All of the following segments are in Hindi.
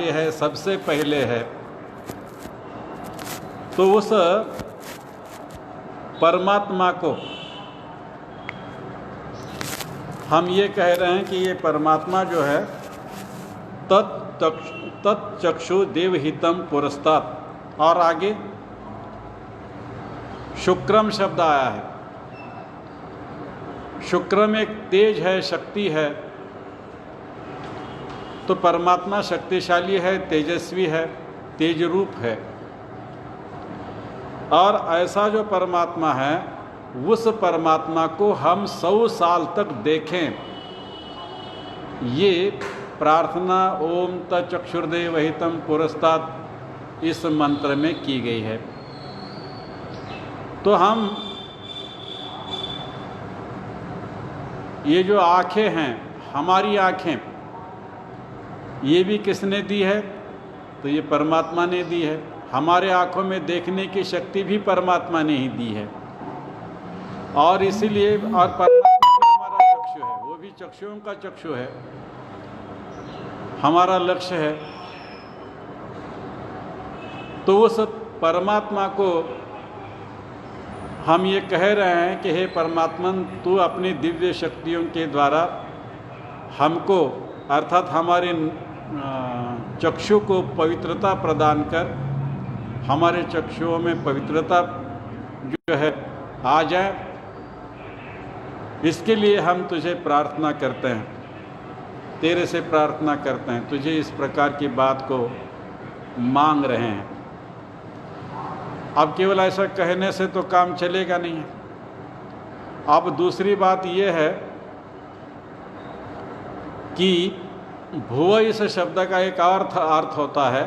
आगे है, सबसे पहले है। तो उस परमात्मा को हम ये कह रहे हैं कि ये परमात्मा जो है तत्चक्षु देवहितम पुरस्तात्। और आगे शुक्रम शब्द आया है। शुक्रम एक तेज है, शक्ति है। तो परमात्मा शक्तिशाली है, तेजस्वी है, तेज रूप है। और ऐसा जो परमात्मा है, उस परमात्मा को हम 100 साल तक देखें, ये प्रार्थना ओम तत्चक्षुर्देवहितम पुरस्तात् इस मंत्र में की गई है। तो हम ये जो आँखें हैं, हमारी आँखें, ये भी किसने दी है? तो ये परमात्मा ने दी है। हमारे आँखों में देखने की शक्ति भी परमात्मा ने ही दी है। और इसीलिए और परमात्मा हमारा चक्षु है, वो भी चक्षुओं का चक्षु है, हमारा लक्ष्य है। तो उस परमात्मा को हम ये कह रहे हैं कि हे परमात्मन, तू अपनी दिव्य शक्तियों के द्वारा हमको अर्थात हमारे चक्षु को पवित्रता प्रदान कर, हमारे चक्षुओं में पवित्रता जो है आ जाए, इसके लिए हम तुझे प्रार्थना करते हैं, तेरे से प्रार्थना करते हैं, तुझे इस प्रकार की बात को मांग रहे हैं। अब केवल ऐसा कहने से तो काम चलेगा नहीं। अब दूसरी बात यह है कि भुव इस शब्द का एक अर्थ होता है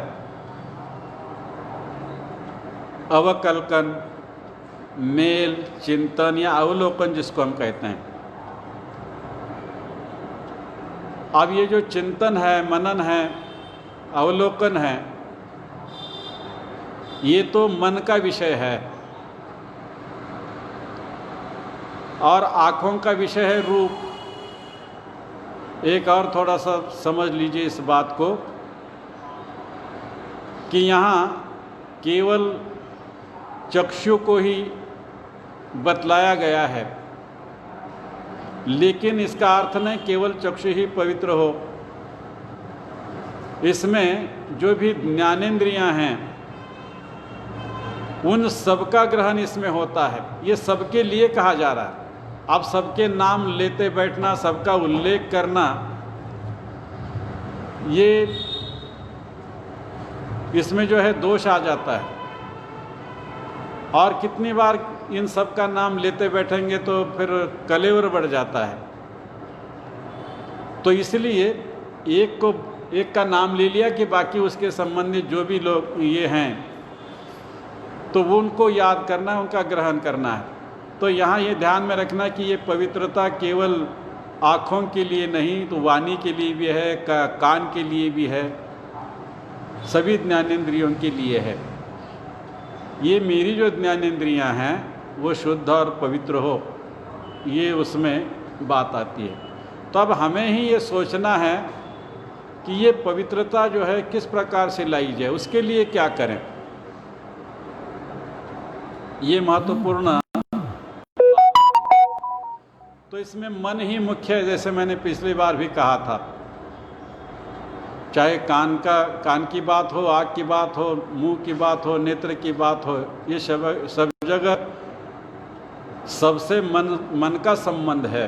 अवकल्पन, मेल, चिंतन या अवलोकन, जिसको हम कहते हैं। अब ये जो चिंतन है, मनन है, अवलोकन है, ये तो मन का विषय है। और आँखों का विषय है रूप। एक और थोड़ा सा समझ लीजिए इस बात को कि यहाँ केवल चक्षु को ही बतलाया गया है, लेकिन इसका अर्थ नहीं केवल चक्षु ही पवित्र हो। इसमें जो भी ज्ञानेंद्रियां हैं, उन सबका ग्रहण इसमें होता है। ये सबके लिए कहा जा रहा है। अब सबके नाम लेते बैठना, सबका उल्लेख करना, ये इसमें जो है दोष आ जाता है। और कितनी बार इन सब का नाम लेते बैठेंगे तो फिर कलेवर बढ़ जाता है। तो इसलिए एक का नाम ले लिया कि बाकी उसके संबंधित जो भी लोग ये हैं, तो वो उनको याद करना है, उनका ग्रहण करना है। तो यहाँ ये ध्यान में रखना कि ये पवित्रता केवल आँखों के लिए नहीं, तो वाणी के लिए भी है, कान के लिए भी है, सभी ज्ञानेंद्रियों के लिए है। ये मेरी जो ज्ञानेंद्रियां हैं वो शुद्ध और पवित्र हो, ये उसमें बात आती है। तो अब हमें ही ये सोचना है कि ये पवित्रता जो है किस प्रकार से लाई जाए, उसके लिए क्या करें। ये महत्वपूर्ण। तो इसमें मन ही मुख्य है, जैसे मैंने पिछली बार भी कहा था। चाहे कान की बात हो, आँख की बात हो, मुंह की बात हो, नेत्र की बात हो, ये सब जगह सबसे मन का संबंध है।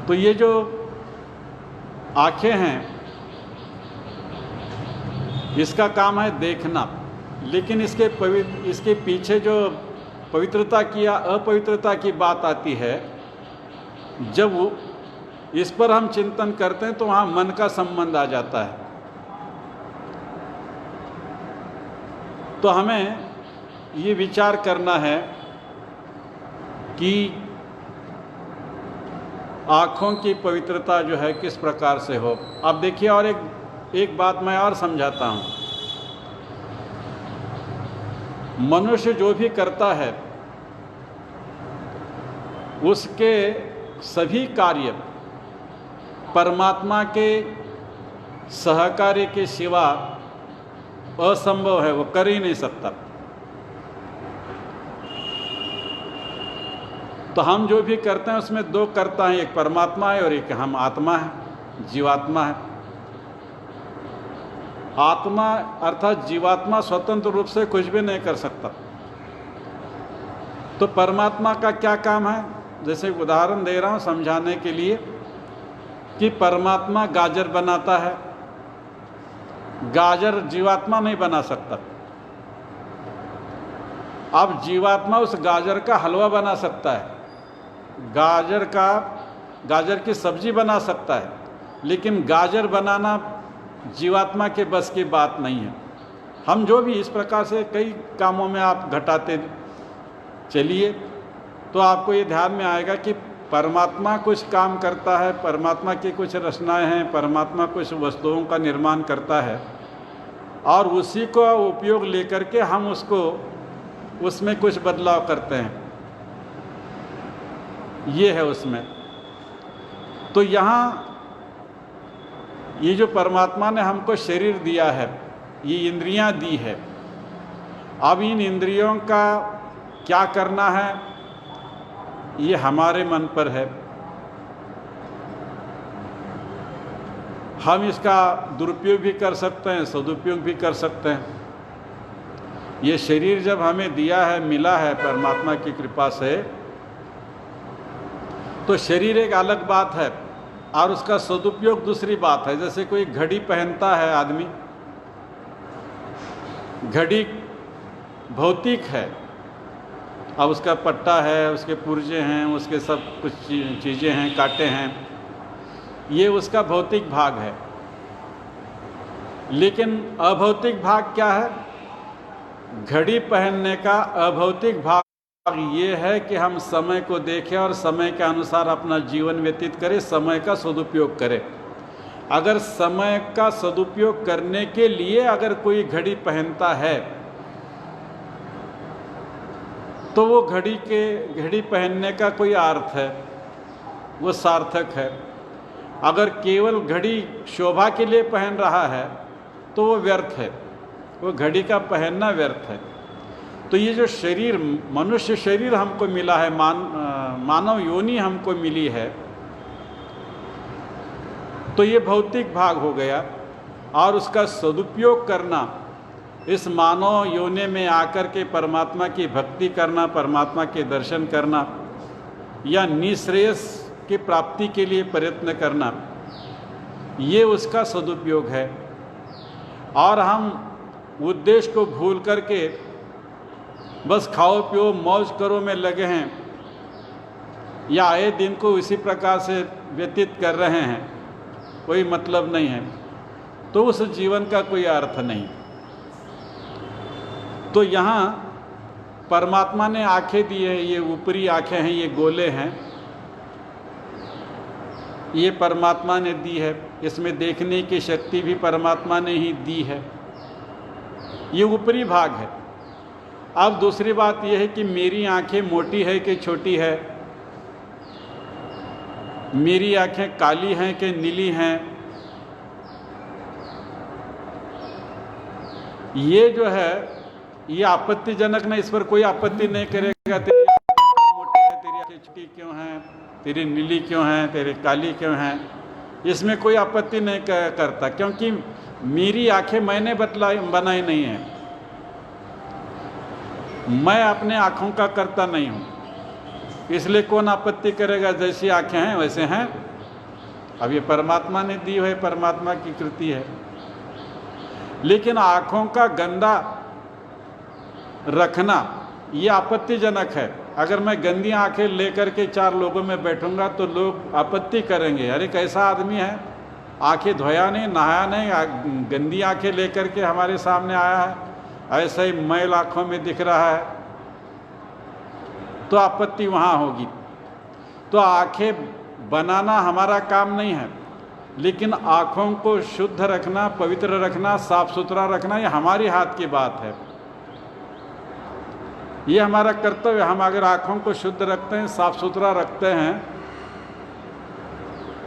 तो ये जो आँखें हैं, इसका काम है देखना, लेकिन इसके पीछे जो पवित्रता की या अपवित्रता की बात आती है, जब इस पर हम चिंतन करते हैं तो वहाँ मन का संबंध आ जाता है। तो हमें ये विचार करना है कि आँखों की पवित्रता जो है किस प्रकार से हो। अब देखिए, और एक बात मैं और समझाता हूँ। मनुष्य जो भी करता है, उसके सभी कार्य परमात्मा के सहकार्य के सिवा असंभव है, वो कर ही नहीं सकता। तो हम जो भी करते हैं उसमें दो कर्ता हैं, एक परमात्मा है और एक हम आत्मा है, जीवात्मा है। आत्मा अर्थात जीवात्मा स्वतंत्र रूप से कुछ भी नहीं कर सकता। तो परमात्मा का क्या काम है? जैसे उदाहरण दे रहा हूं समझाने के लिए कि परमात्मा गाजर बनाता है, गाजर जीवात्मा नहीं बना सकता। अब जीवात्मा उस गाजर का हलवा बना सकता है, गाजर की सब्जी बना सकता है, लेकिन गाजर बनाना जीवात्मा के बस की बात नहीं है। हम जो भी इस प्रकार से कई कामों में आप घटाते चलिए तो आपको ये ध्यान में आएगा कि परमात्मा कुछ काम करता है, परमात्मा की कुछ रचनाएं हैं, परमात्मा कुछ वस्तुओं का निर्माण करता है और उसी को उपयोग लेकर के हम उसमें कुछ बदलाव करते हैं। ये है उसमें। तो यहाँ ये जो परमात्मा ने हमको शरीर दिया है, ये इंद्रियां दी है, अब इन इंद्रियों का क्या करना है ये हमारे मन पर है। हम इसका दुरुपयोग भी कर सकते हैं, सदुपयोग भी कर सकते हैं। ये शरीर जब हमें दिया है, मिला है परमात्मा की कृपा से, तो शरीर एक अलग बात है और उसका सदुपयोग दूसरी बात है। जैसे कोई घड़ी पहनता है आदमी, घड़ी भौतिक है, अब उसका पट्टा है, उसके पुर्जे हैं, उसके सब कुछ चीज़ें हैं, कांटे हैं, ये उसका भौतिक भाग है। लेकिन अभौतिक भाग क्या है? घड़ी पहनने का अभौतिक भाग ये है कि हम समय को देखें और समय के अनुसार अपना जीवन व्यतीत करें, समय का सदुपयोग करें। अगर समय का सदुपयोग करने के लिए अगर कोई घड़ी पहनता है तो वो घड़ी पहनने का कोई अर्थ है, वो सार्थक है। अगर केवल घड़ी शोभा के लिए पहन रहा है तो वो व्यर्थ है, वो घड़ी का पहनना व्यर्थ है। तो ये जो शरीर, मनुष्य शरीर हमको मिला है, मानव योनि हमको मिली है, तो ये भौतिक भाग हो गया। और उसका सदुपयोग करना, इस मानव योनि में आकर के परमात्मा की भक्ति करना, परमात्मा के दर्शन करना या निःश्रेयस की प्राप्ति के लिए प्रयत्न करना, ये उसका सदुपयोग है। और हम उद्देश्य को भूल करके बस खाओ पियो मौज करो में लगे हैं या आए दिन को इसी प्रकार से व्यतीत कर रहे हैं, कोई मतलब नहीं है, तो उस जीवन का कोई अर्थ नहीं। तो यहाँ परमात्मा ने आंखें दी है, ये ऊपरी आंखें हैं, ये गोले हैं, ये परमात्मा ने दी है। इसमें देखने की शक्ति भी परमात्मा ने ही दी है, ये ऊपरी भाग है। अब दूसरी बात यह है कि मेरी आंखें मोटी है कि छोटी है, मेरी आंखें काली हैं कि नीली हैं, ये जो है ये आपत्तिजनक नहीं, इस पर कोई आपत्ति नहीं करेगा। तेरी मोटी है, तेरी आंखें छोटी क्यों हैं, तेरी नीली क्यों हैं, तेरी काली क्यों हैं, इसमें कोई आपत्ति नहीं करता, क्योंकि मेरी आंखें मैंने बनाई नहीं है, मैं अपने आँखों का करता नहीं हूँ, इसलिए कौन आपत्ति करेगा? जैसी आँखें हैं वैसे हैं। अब ये परमात्मा ने दी है, परमात्मा की कृति है। लेकिन आँखों का गंदा रखना ये आपत्तिजनक है। अगर मैं गंदी आँखें लेकर के चार लोगों में बैठूंगा तो लोग आपत्ति करेंगे, अरे कैसा आदमी है, आँखें धोया नहीं, नहाया नहीं, गंदी आँखें लेकर के हमारे सामने आया है, ऐसा ही मैल आँखों में दिख रहा है, तो आपत्ति वहाँ होगी। तो आँखें बनाना हमारा काम नहीं है, लेकिन आँखों को शुद्ध रखना, पवित्र रखना, साफ सुथरा रखना, ये हमारी हाथ की बात है, ये हमारा कर्तव्य। हम अगर आँखों को शुद्ध रखते हैं, साफ सुथरा रखते हैं,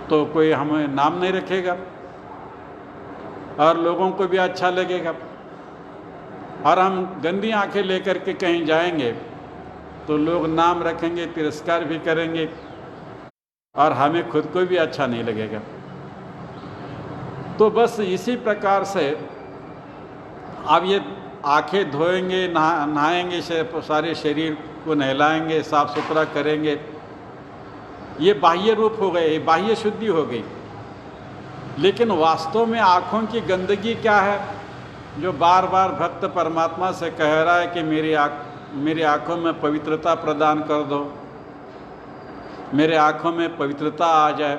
तो कोई हमें नाम नहीं रखेगा। और लोगों को भी अच्छा लगेगा। और हम गंदी आंखें लेकर के कहीं जाएंगे तो लोग नाम रखेंगे, तिरस्कार भी करेंगे और हमें खुद को भी अच्छा नहीं लगेगा। तो बस इसी प्रकार से अब ये आंखें धोएंगे, नहाएंगे, सारे शरीर को नहलाएंगे, साफ सुथरा करेंगे, ये बाह्य रूप हो गए, बाह्य शुद्धि हो गई। लेकिन वास्तव में आँखों की गंदगी क्या है? जो बार बार भक्त परमात्मा से कह रहा है कि मेरी आँखों में पवित्रता प्रदान कर दो, मेरे आँखों में पवित्रता आ जाए,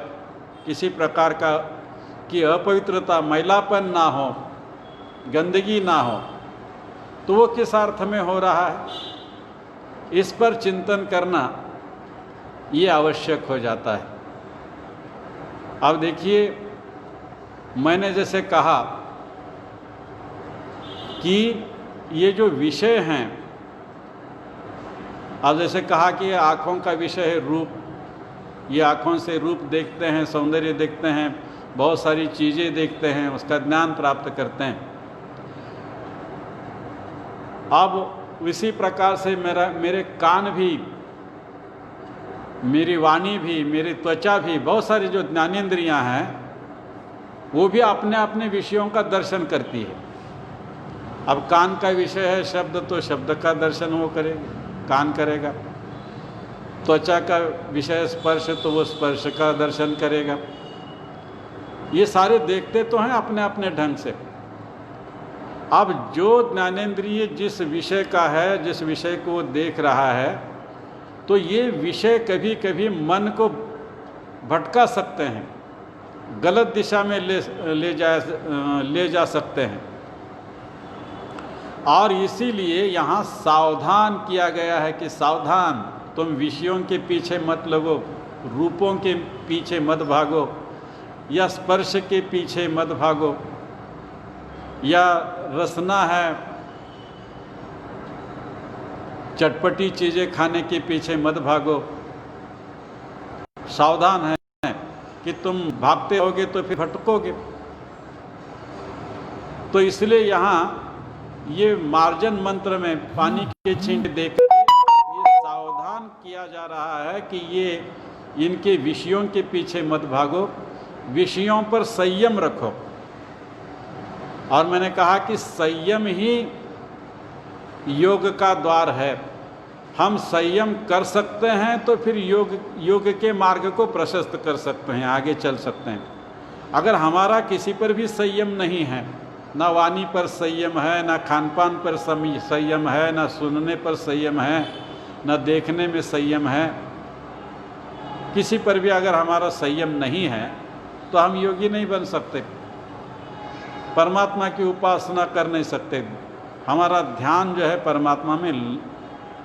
किसी प्रकार का कि अपवित्रता, मैलापन ना हो, गंदगी ना हो, तो वो किस अर्थ में हो रहा है? इस पर चिंतन करना ये आवश्यक हो जाता है। अब देखिए, मैंने जैसे कहा कि ये जो विषय हैं, अब जैसे कहा कि आँखों का विषय है रूप, ये आँखों से रूप देखते हैं, सौंदर्य देखते हैं, बहुत सारी चीज़ें देखते हैं, उसका ज्ञान प्राप्त करते हैं। अब इसी प्रकार से मेरे कान भी, मेरी वाणी भी, मेरी त्वचा भी, बहुत सारी जो ज्ञानेंद्रियां हैं वो भी अपने अपने विषयों का दर्शन करती है। अब कान का विषय है शब्द, तो शब्द का दर्शन वो करेगा, कान करेगा। त्वचा का विषय स्पर्श, तो वो स्पर्श का दर्शन करेगा। ये सारे देखते तो हैं अपने अपने ढंग से। अब जो ज्ञानेंद्रिय जिस विषय का है, जिस विषय को वो देख रहा है, तो ये विषय कभी कभी मन को भटका सकते हैं, गलत दिशा में ले जा सकते हैं। और इसीलिए यहाँ सावधान किया गया है कि सावधान, तुम विषयों के पीछे मत लगो, रूपों के पीछे मत भागो, या स्पर्श के पीछे मत भागो, या रसना है, चटपटी चीज़ें खाने के पीछे मत भागो। सावधान है कि तुम भागते होगे तो फिर भटकोगे। तो इसलिए यहाँ ये मार्जन मंत्र में पानी के छींटे देकर ये सावधान किया जा रहा है कि ये इनके विषयों के पीछे मत भागो, विषयों पर संयम रखो। और मैंने कहा कि संयम ही योग का द्वार है। हम संयम कर सकते हैं तो फिर योग के मार्ग को प्रशस्त कर सकते हैं, आगे चल सकते हैं। अगर हमारा किसी पर भी संयम नहीं है, ना वाणी पर संयम है, ना खानपान पर संयम है, ना सुनने पर संयम है, ना देखने में संयम है, किसी पर भी अगर हमारा संयम नहीं है तो हम योगी नहीं बन सकते, परमात्मा की उपासना कर नहीं सकते, हमारा ध्यान जो है परमात्मा में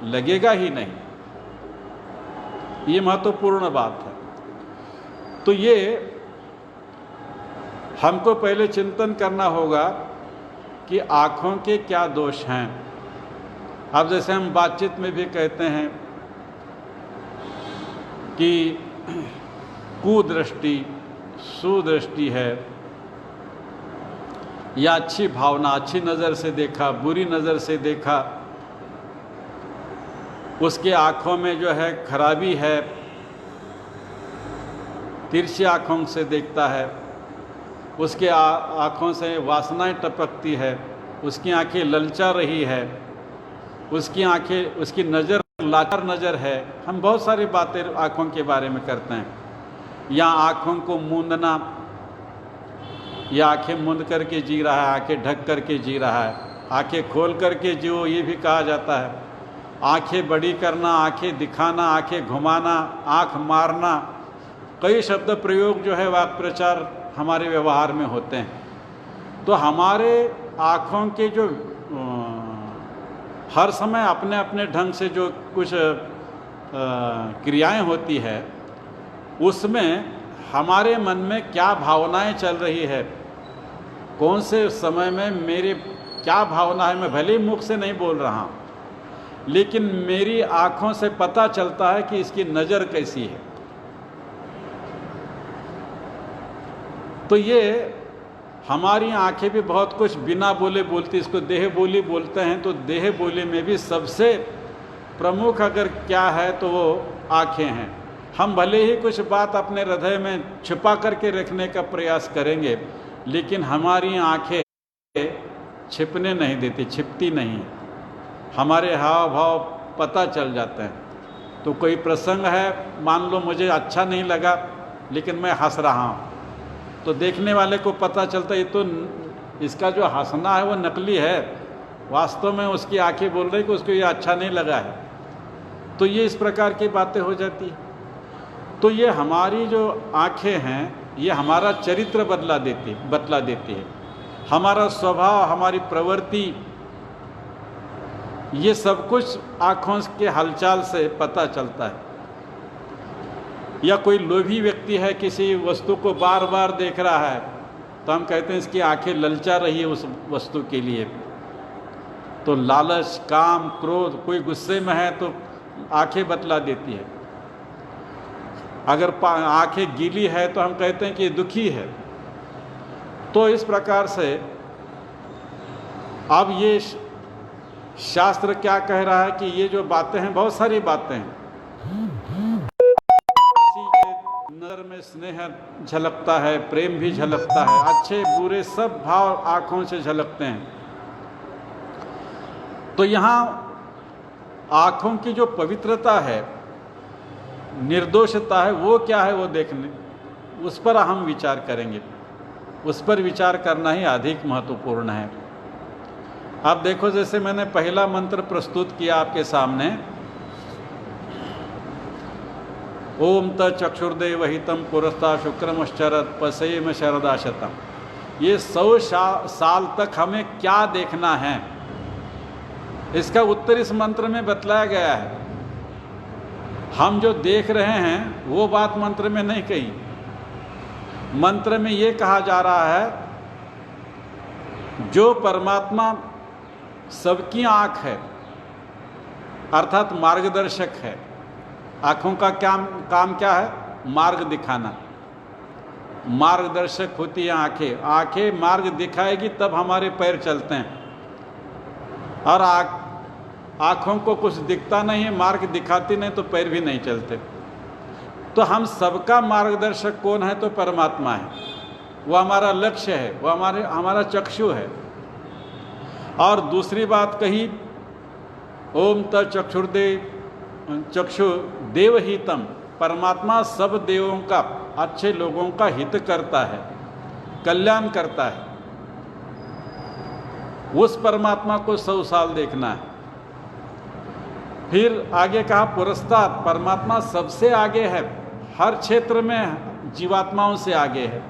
लगेगा ही नहीं। ये महत्वपूर्ण बात है। तो ये हमको पहले चिंतन करना होगा कि आँखों के क्या दोष हैं। अब जैसे हम बातचीत में भी कहते हैं कि कुदृष्टि, सुदृष्टि है, या अच्छी भावना, अच्छी नज़र से देखा, बुरी नज़र से देखा, उसके आँखों में जो है खराबी है, तिरछी आँखों से देखता है, उसके आँखों से वासनाएं टपकती है, उसकी आँखें ललचा रही है, उसकी आँखें, उसकी नज़र लाचार नज़र है। हम बहुत सारी बातें आँखों के बारे में करते हैं। या आँखों को मूंदना, या आँखें मूंद करके जी रहा है, आँखें ढक करके जी रहा है, आँखें खोल करके जियो, ये भी कहा जाता है। आँखें बड़ी करना, आँखें दिखाना, आँखें घुमाना, आँख मारना, कई शब्द प्रयोग जो है वाक् प्रचार हमारे व्यवहार में होते हैं। तो हमारे आँखों के जो हर समय अपने अपने ढंग से जो कुछ क्रियाएं होती है, उसमें हमारे मन में क्या भावनाएं चल रही है, कौन से समय में मेरे क्या भावना है, मैं भले ही मुख से नहीं बोल रहा हूँ, लेकिन मेरी आँखों से पता चलता है कि इसकी नज़र कैसी है। तो ये हमारी आंखें भी बहुत कुछ बिना बोले बोलती, इसको देह बोली बोलते हैं। तो देह बोली में भी सबसे प्रमुख अगर क्या है तो वो आंखें हैं। हम भले ही कुछ बात अपने हृदय में छिपा करके रखने का प्रयास करेंगे, लेकिन हमारी आंखें छिपने नहीं देती, छिपती नहीं। हमारे हाव भाव पता चल जाते हैं। तो कोई प्रसंग है, मान लो मुझे अच्छा नहीं लगा लेकिन मैं हंस रहा हूँ, तो देखने वाले को पता चलता है ये तो इसका जो हंसना है वो नकली है, वास्तव में उसकी आंखें बोल रही कि उसको ये अच्छा नहीं लगा है। तो ये इस प्रकार की बातें हो जाती है। तो ये हमारी जो आंखें हैं ये हमारा चरित्र बतला देती है, हमारा स्वभाव, हमारी प्रवृत्ति, ये सब कुछ आँखों के हलचल से पता चलता है। या कोई लोभी व्यक्ति है, किसी वस्तु को बार बार देख रहा है, तो हम कहते हैं इसकी आंखें ललचा रही है उस वस्तु के लिए। तो लालच, काम, क्रोध, कोई गुस्से में है तो आंखें बतला देती है। अगर आंखें गीली है तो हम कहते हैं कि दुखी है। तो इस प्रकार से अब ये शास्त्र क्या कह रहा है कि ये जो बातें हैं, बहुत सारी बातें हैं। किसी के नजर में स्नेह झलकता है, प्रेम भी झलकता है, अच्छे बुरे सब भाव आंखों से झलकते हैं। तो यहाँ आंखों की जो पवित्रता है, निर्दोषता है, वो क्या है वो देखने, उस पर हम विचार करेंगे। उस पर विचार करना ही अधिक महत्वपूर्ण है। आप देखो, जैसे मैंने पहला मंत्र प्रस्तुत किया आपके सामने, ओम तक्षुर्देव हितम पुरस्ता शुक्रमश्चरत पसेम शरदाशतम। ये 100 साल तक हमें क्या देखना है, इसका उत्तर इस मंत्र में बतलाया गया है। हम जो देख रहे हैं वो बात मंत्र में नहीं कही। मंत्र में ये कहा जा रहा है जो परमात्मा सबकी आँख है, अर्थात मार्गदर्शक है। आँखों का काम क्या है? मार्ग दिखाना। मार्गदर्शक होती है आँखें। आँखें मार्ग दिखाएगी तब हमारे पैर चलते हैं। और आँखों को कुछ दिखता नहीं है, मार्ग दिखाती नहीं, तो पैर भी नहीं चलते। तो हम सबका मार्गदर्शक कौन है? तो परमात्मा है। वो हमारा लक्ष्य है, वो हमारा चक्षु है। और दूसरी बात कही, ओम चक्षु देवहितम, परमात्मा सब देवों का, अच्छे लोगों का हित करता है, कल्याण करता है। उस परमात्मा को 100 साल देखना है। फिर आगे कहा पुरस्तात्, परमात्मा सबसे आगे है, हर क्षेत्र में जीवात्माओं से आगे है।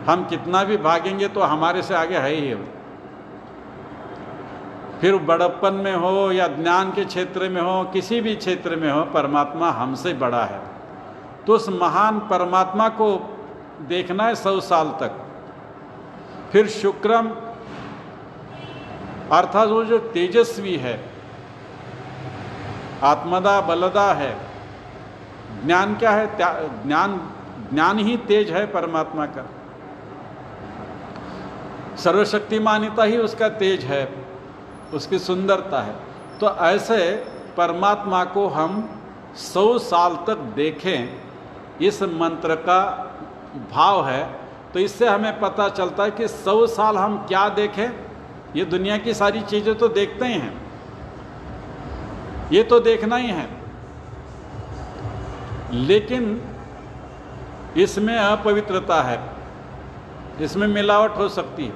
हम कितना भी भागेंगे तो हमारे से आगे है ही। फिर बड़प्पन में हो या ज्ञान के क्षेत्र में हो, किसी भी क्षेत्र में हो, परमात्मा हमसे बड़ा है। तो उस महान परमात्मा को देखना है 100 साल तक। फिर शुक्रम, अर्थात वो जो तेजस्वी है, आत्मदा बलदा है। ज्ञान क्या है? ज्ञान ही तेज है परमात्मा का। सर्वशक्तिमानिता ही उसका तेज है, उसकी सुंदरता है। तो ऐसे परमात्मा को हम 100 साल तक देखें, इस मंत्र का भाव है। तो इससे हमें पता चलता है कि 100 साल हम क्या देखें। ये दुनिया की सारी चीज़ें तो देखते ही हैं, ये तो देखना ही है, लेकिन इसमें अपवित्रता है, इसमें मिलावट हो सकती है।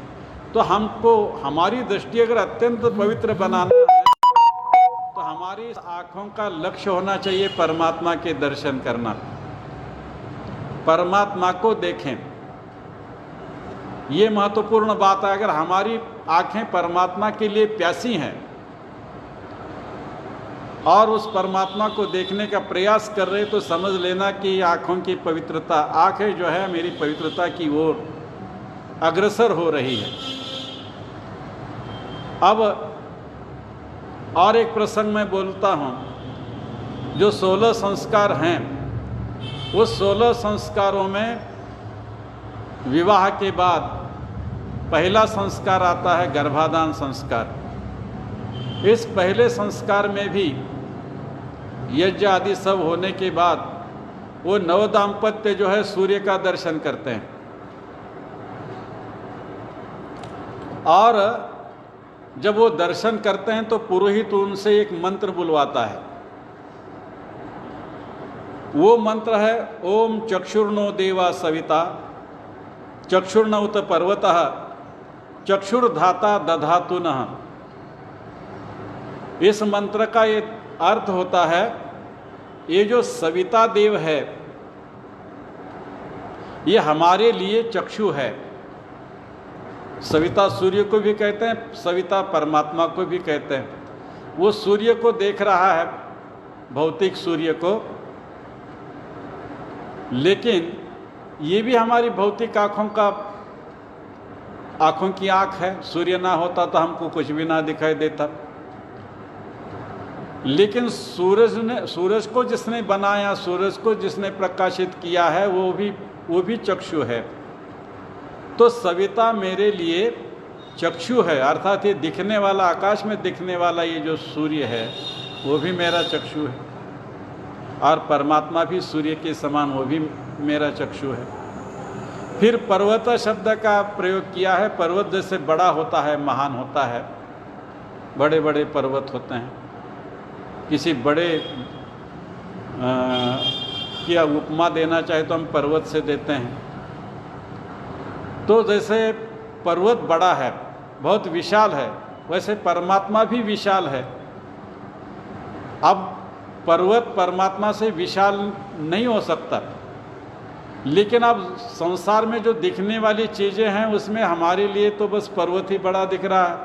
तो हमको हमारी दृष्टि अगर अत्यंत पवित्र बनाना है तो हमारी आँखों का लक्ष्य होना चाहिए परमात्मा के दर्शन करना, परमात्मा को देखें। ये महत्वपूर्ण बात है। अगर हमारी आँखें परमात्मा के लिए प्यासी हैं और उस परमात्मा को देखने का प्रयास कर रहे, तो समझ लेना कि आँखों की पवित्रता, आँखें जो है मेरी पवित्रता की ओर अग्रसर हो रही है। अब और एक प्रसंग में बोलता हूँ। जो 16 संस्कार हैं, उस 16 संस्कारों में विवाह के बाद पहला संस्कार आता है गर्भाधान संस्कार। इस पहले संस्कार में भी यज्ञ आदि सब होने के बाद वो नवदाम्पत्य जो है सूर्य का दर्शन करते हैं और जब वो दर्शन करते हैं तो पुरोहित उनसे एक मंत्र बुलवाता है। वो मंत्र है ओम चक्षुर्नो देवा सविता चक्षुर्न उत पर्वतः चक्षुर्धाता दधातु नः। इस मंत्र का ये अर्थ होता है ये जो सविता देव है ये हमारे लिए चक्षु है। सविता सूर्य को भी कहते हैं, सविता परमात्मा को भी कहते हैं। वो सूर्य को देख रहा है, भौतिक सूर्य को, लेकिन ये भी हमारी भौतिक आँखों की आँख है। सूर्य ना होता तो हमको कुछ भी ना दिखाई देता। लेकिन सूरज को जिसने बनाया, सूरज को जिसने प्रकाशित किया है वो भी चक्षु है। तो सविता मेरे लिए चक्षु है, अर्थात ये दिखने वाला, आकाश में दिखने वाला ये जो सूर्य है वो भी मेरा चक्षु है और परमात्मा भी सूर्य के समान वो भी मेरा चक्षु है। फिर पर्वत शब्द का प्रयोग किया है। पर्वत जैसे बड़ा होता है, महान होता है, बड़े बड़े पर्वत होते हैं। किसी बड़े की उपमा देना चाहे तो हम पर्वत से देते हैं। तो जैसे पर्वत बड़ा है, बहुत विशाल है, वैसे परमात्मा भी विशाल है। अब पर्वत परमात्मा से विशाल नहीं हो सकता, लेकिन अब संसार में जो दिखने वाली चीज़ें हैं उसमें हमारे लिए तो बस पर्वत ही बड़ा दिख रहा है।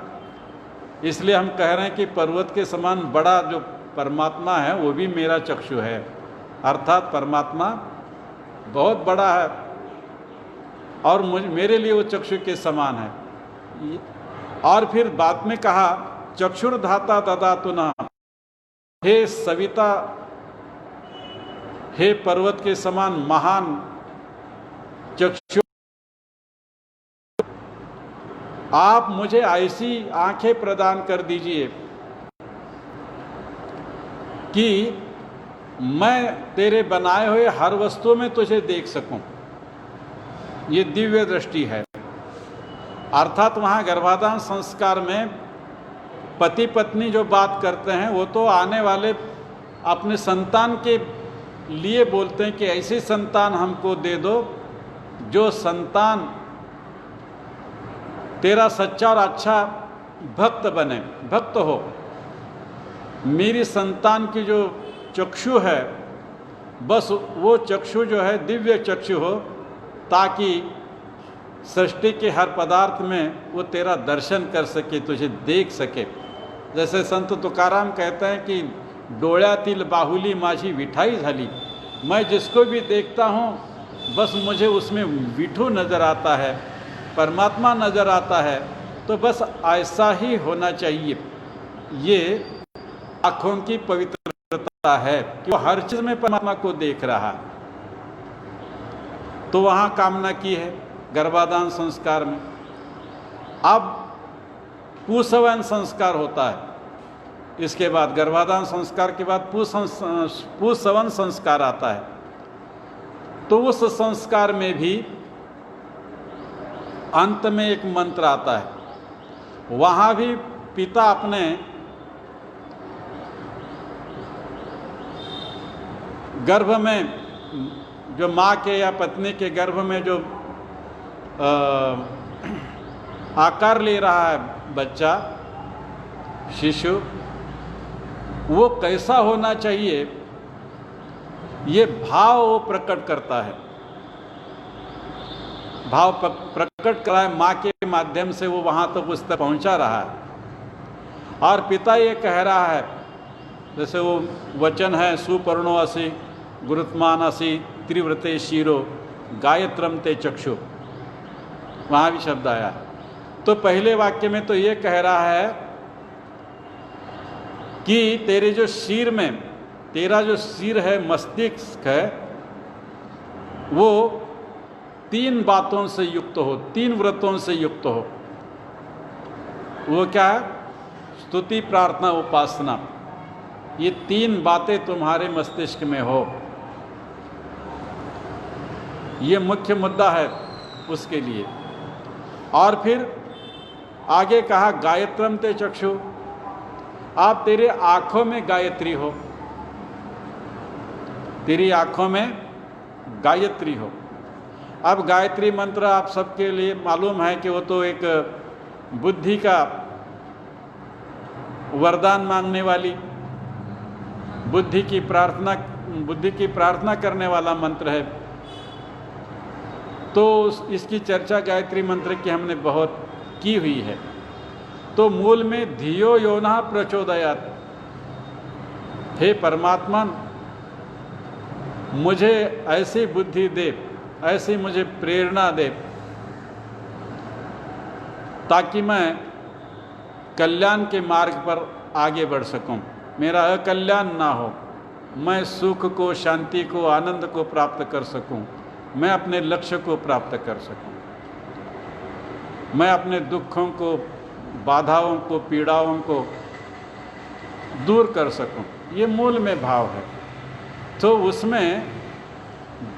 इसलिए हम कह रहे हैं कि पर्वत के समान बड़ा जो परमात्मा है वो भी मेरा चक्षु है, अर्थात परमात्मा बहुत बड़ा है और मेरे लिए वो चक्षु के समान है। और फिर बाद में कहा चक्षुर्धाता दधातु नः। हे सविता, हे पर्वत के समान महान चक्षु, आप मुझे ऐसी आंखें प्रदान कर दीजिए कि मैं तेरे बनाए हुए हर वस्तु में तुझे देख सकूं। ये दिव्य दृष्टि है। अर्थात वहाँ गर्भाधान संस्कार में पति पत्नी जो बात करते हैं वो तो आने वाले अपने संतान के लिए बोलते हैं कि ऐसी संतान हमको दे दो जो संतान तेरा सच्चा और अच्छा भक्त बने, भक्त हो। मेरी संतान की जो चक्षु है बस वो चक्षु जो है दिव्य चक्षु हो, ताकि सृष्टि के हर पदार्थ में वो तेरा दर्शन कर सके, तुझे देख सके। जैसे संत तुकाराम कहते हैं कि डोळ्यातील बाहुली माझी विठाई झाली। मैं जिसको भी देखता हूँ बस मुझे उसमें विठू नज़र आता है, परमात्मा नज़र आता है। तो बस ऐसा ही होना चाहिए। ये आँखों की पवित्रता है कि वो हर चीज़ में परमात्मा को देख रहा है। तो वहाँ कामना की है गर्भाधान संस्कार में। अब पुंसवन संस्कार होता है। इसके बाद गर्भाधान संस्कार के बाद पुंसवन संस्कार आता है। तो उस संस्कार में भी अंत में एक मंत्र आता है। वहाँ भी पिता अपने गर्भ में, जो माँ के या पत्नी के गर्भ में जो आकार ले रहा है बच्चा, शिशु, वो कैसा होना चाहिए ये भाव वो प्रकट करता है। भाव प्रकट करा है माँ के माध्यम से, वो वहाँ तक उस तक पहुँचा रहा है। और पिता ये कह रहा है, जैसे वो वचन है सुपर्णो असि गुरुत्मान असि त्रिव्रते शिरो गायत्रम ते चक्षु, वहाँ भी शब्द आया। तो पहले वाक्य में तो ये कह रहा है कि तेरे जो सिर में, तेरा जो सिर है, मस्तिष्क है, वो 3 बातों से युक्त हो, 3 व्रतों से युक्त हो। वो क्या है? स्तुति, प्रार्थना, उपासना। ये 3 बातें तुम्हारे मस्तिष्क में हो, ये मुख्य मुद्दा है उसके लिए। और फिर आगे कहा गायत्रम ते चक्षु, आप तेरे आंखों में गायत्री हो, तेरी आंखों में गायत्री हो। अब गायत्री मंत्र आप सबके लिए मालूम है कि वो तो एक बुद्धि का वरदान मांगने वाली, बुद्धि की प्रार्थना करने वाला मंत्र है। तो इसकी चर्चा गायत्री मंत्र की हमने बहुत की हुई है। तो मूल में धियो योनः प्रचोदयात्, हे परमात्मा मुझे ऐसी बुद्धि दे, ऐसी मुझे प्रेरणा दे ताकि मैं कल्याण के मार्ग पर आगे बढ़ सकूं, मेरा अकल्याण ना हो, मैं सुख को, शांति को, आनंद को प्राप्त कर सकूं, मैं अपने लक्ष्य को प्राप्त कर सकूं, मैं अपने दुखों को, बाधाओं को, पीड़ाओं को दूर कर सकूं। ये मूल में भाव है। तो उसमें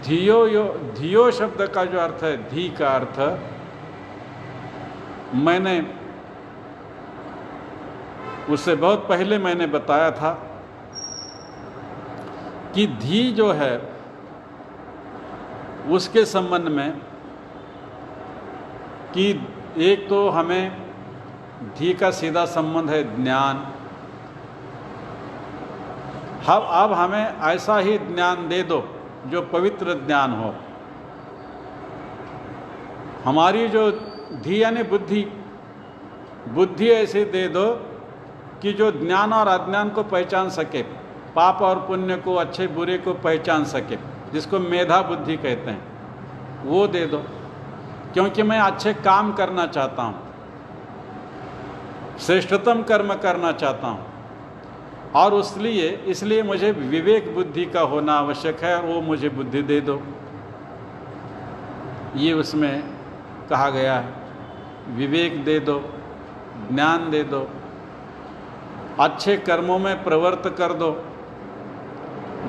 धियो शब्द का जो अर्थ है, धी का अर्थ मैंने उससे बहुत पहले मैंने बताया था कि धी जो है उसके संबंध में कि एक तो हमें धी का सीधा संबंध है ज्ञान। अब हमें ऐसा ही ज्ञान दे दो जो पवित्र ज्ञान हो। हमारी जो धी यानी बुद्धि ऐसी दे दो कि जो ज्ञान और अज्ञान को पहचान सके, पाप और पुण्य को, अच्छे बुरे को पहचान सके, जिसको मेधा बुद्धि कहते हैं, वो दे दो। क्योंकि मैं अच्छे काम करना चाहता हूँ, श्रेष्ठतम कर्म करना चाहता हूँ, और इसलिए मुझे विवेक बुद्धि का होना आवश्यक है, और वो मुझे बुद्धि दे दो। ये उसमें कहा गया है, विवेक दे दो, ज्ञान दे दो, अच्छे कर्मों में प्रवृत्त कर दो।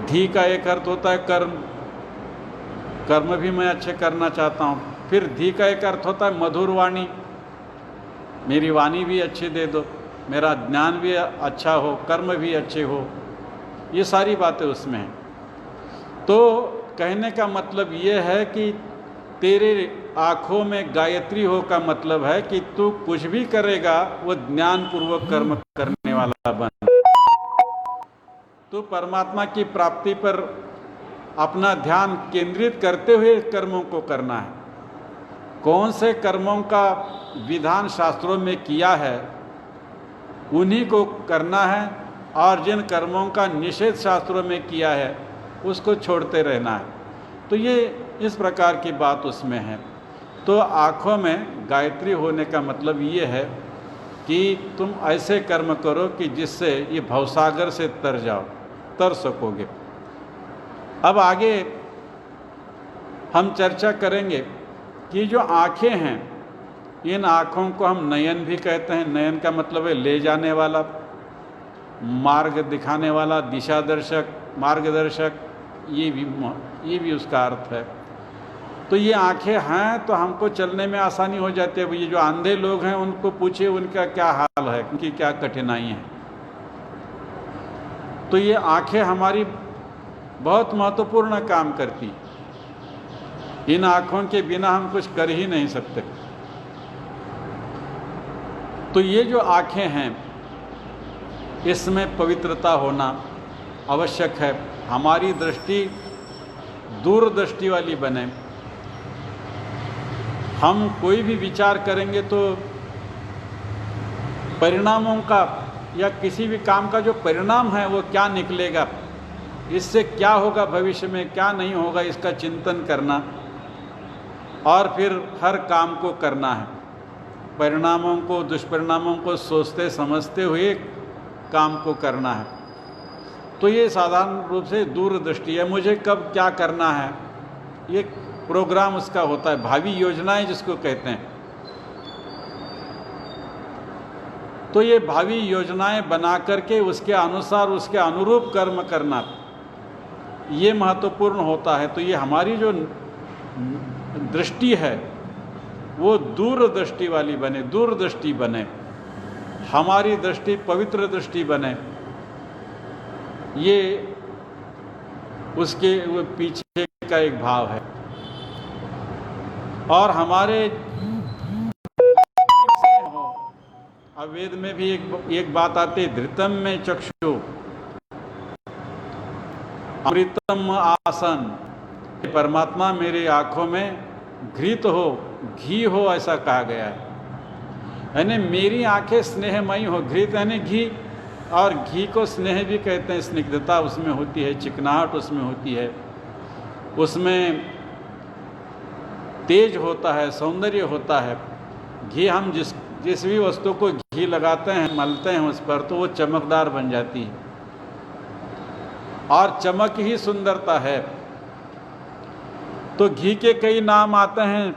धी का एक अर्थ होता है कर्म भी मैं अच्छे करना चाहता हूँ। फिर धी का एक अर्थ होता है मधुर वाणी, मेरी वाणी भी अच्छी दे दो, मेरा ज्ञान भी अच्छा हो, कर्म भी अच्छे हो, ये सारी बातें उसमें हैं। तो कहने का मतलब ये है कि तेरे आँखों में गायत्री हो का मतलब है कि तू कुछ भी करेगा वो ज्ञानपूर्वक कर्म करने वाला बन। तो परमात्मा की प्राप्ति पर अपना ध्यान केंद्रित करते हुए कर्मों को करना है। कौन से कर्मों का विधान शास्त्रों में किया है उन्हीं को करना है, और जिन कर्मों का निषेध शास्त्रों में किया है उसको छोड़ते रहना है। तो ये इस प्रकार की बात उसमें है। तो आँखों में गायत्री होने का मतलब ये है कि तुम ऐसे कर्म करो कि जिससे ये भवसागर से तर सकोगे। अब आगे हम चर्चा करेंगे कि जो आँखें हैं, इन आँखों को हम नयन भी कहते हैं। नयन का मतलब है ले जाने वाला, मार्ग दिखाने वाला, दिशा दर्शक, मार्गदर्शक, ये भी उसका अर्थ है। तो ये आँखें हैं तो हमको चलने में आसानी हो जाती है। ये जो अंधे लोग हैं उनको पूछिए उनका क्या हाल है, उनकी क्या कठिनाई है। तो ये आँखें हमारी बहुत महत्वपूर्ण काम करती। इन आँखों के बिना हम कुछ कर ही नहीं सकते। तो ये जो आँखें हैं इसमें पवित्रता होना आवश्यक है। हमारी दृष्टि दूरदृष्टि वाली बने। हम कोई भी विचार करेंगे तो परिणामों का या किसी भी काम का जो परिणाम है वो क्या निकलेगा, इससे क्या होगा भविष्य में, क्या नहीं होगा, इसका चिंतन करना और फिर हर काम को करना है। परिणामों को, दुष्परिणामों को सोचते समझते हुए काम को करना है। तो ये साधारण रूप से दूरदृष्टि है। मुझे कब क्या करना है ये प्रोग्राम उसका होता है, भावी योजनाएं जिसको कहते हैं। तो ये भावी योजनाएं बना करके उसके अनुसार उसके अनुरूप कर्म करना ये महत्वपूर्ण होता है। तो ये हमारी जो दृष्टि है वो दूरदृष्टि वाली बने, दूरदृष्टि बने, हमारी दृष्टि पवित्र दृष्टि बने। ये उसके पीछे का एक भाव है। और हमारे अब वेद में भी एक बात आती है, धृतम में चक्षु अमृतम आसन, परमात्मा मेरी आंखों में घृत हो, घी हो, ऐसा कहा गया है। यानी मेरी आंखें स्नेहमयी हो, घृत यानी घी, और घी को स्नेह भी कहते हैं। स्निग्धता उसमें होती है, चिकनाहट उसमें होती है, उसमें तेज होता है, सौंदर्य होता है। घी हम जिस भी वस्तु को घी लगाते हैं, मलते हैं उस पर, तो वो चमकदार बन जाती है, और चमक ही सुंदरता है। तो घी के कई नाम आते हैं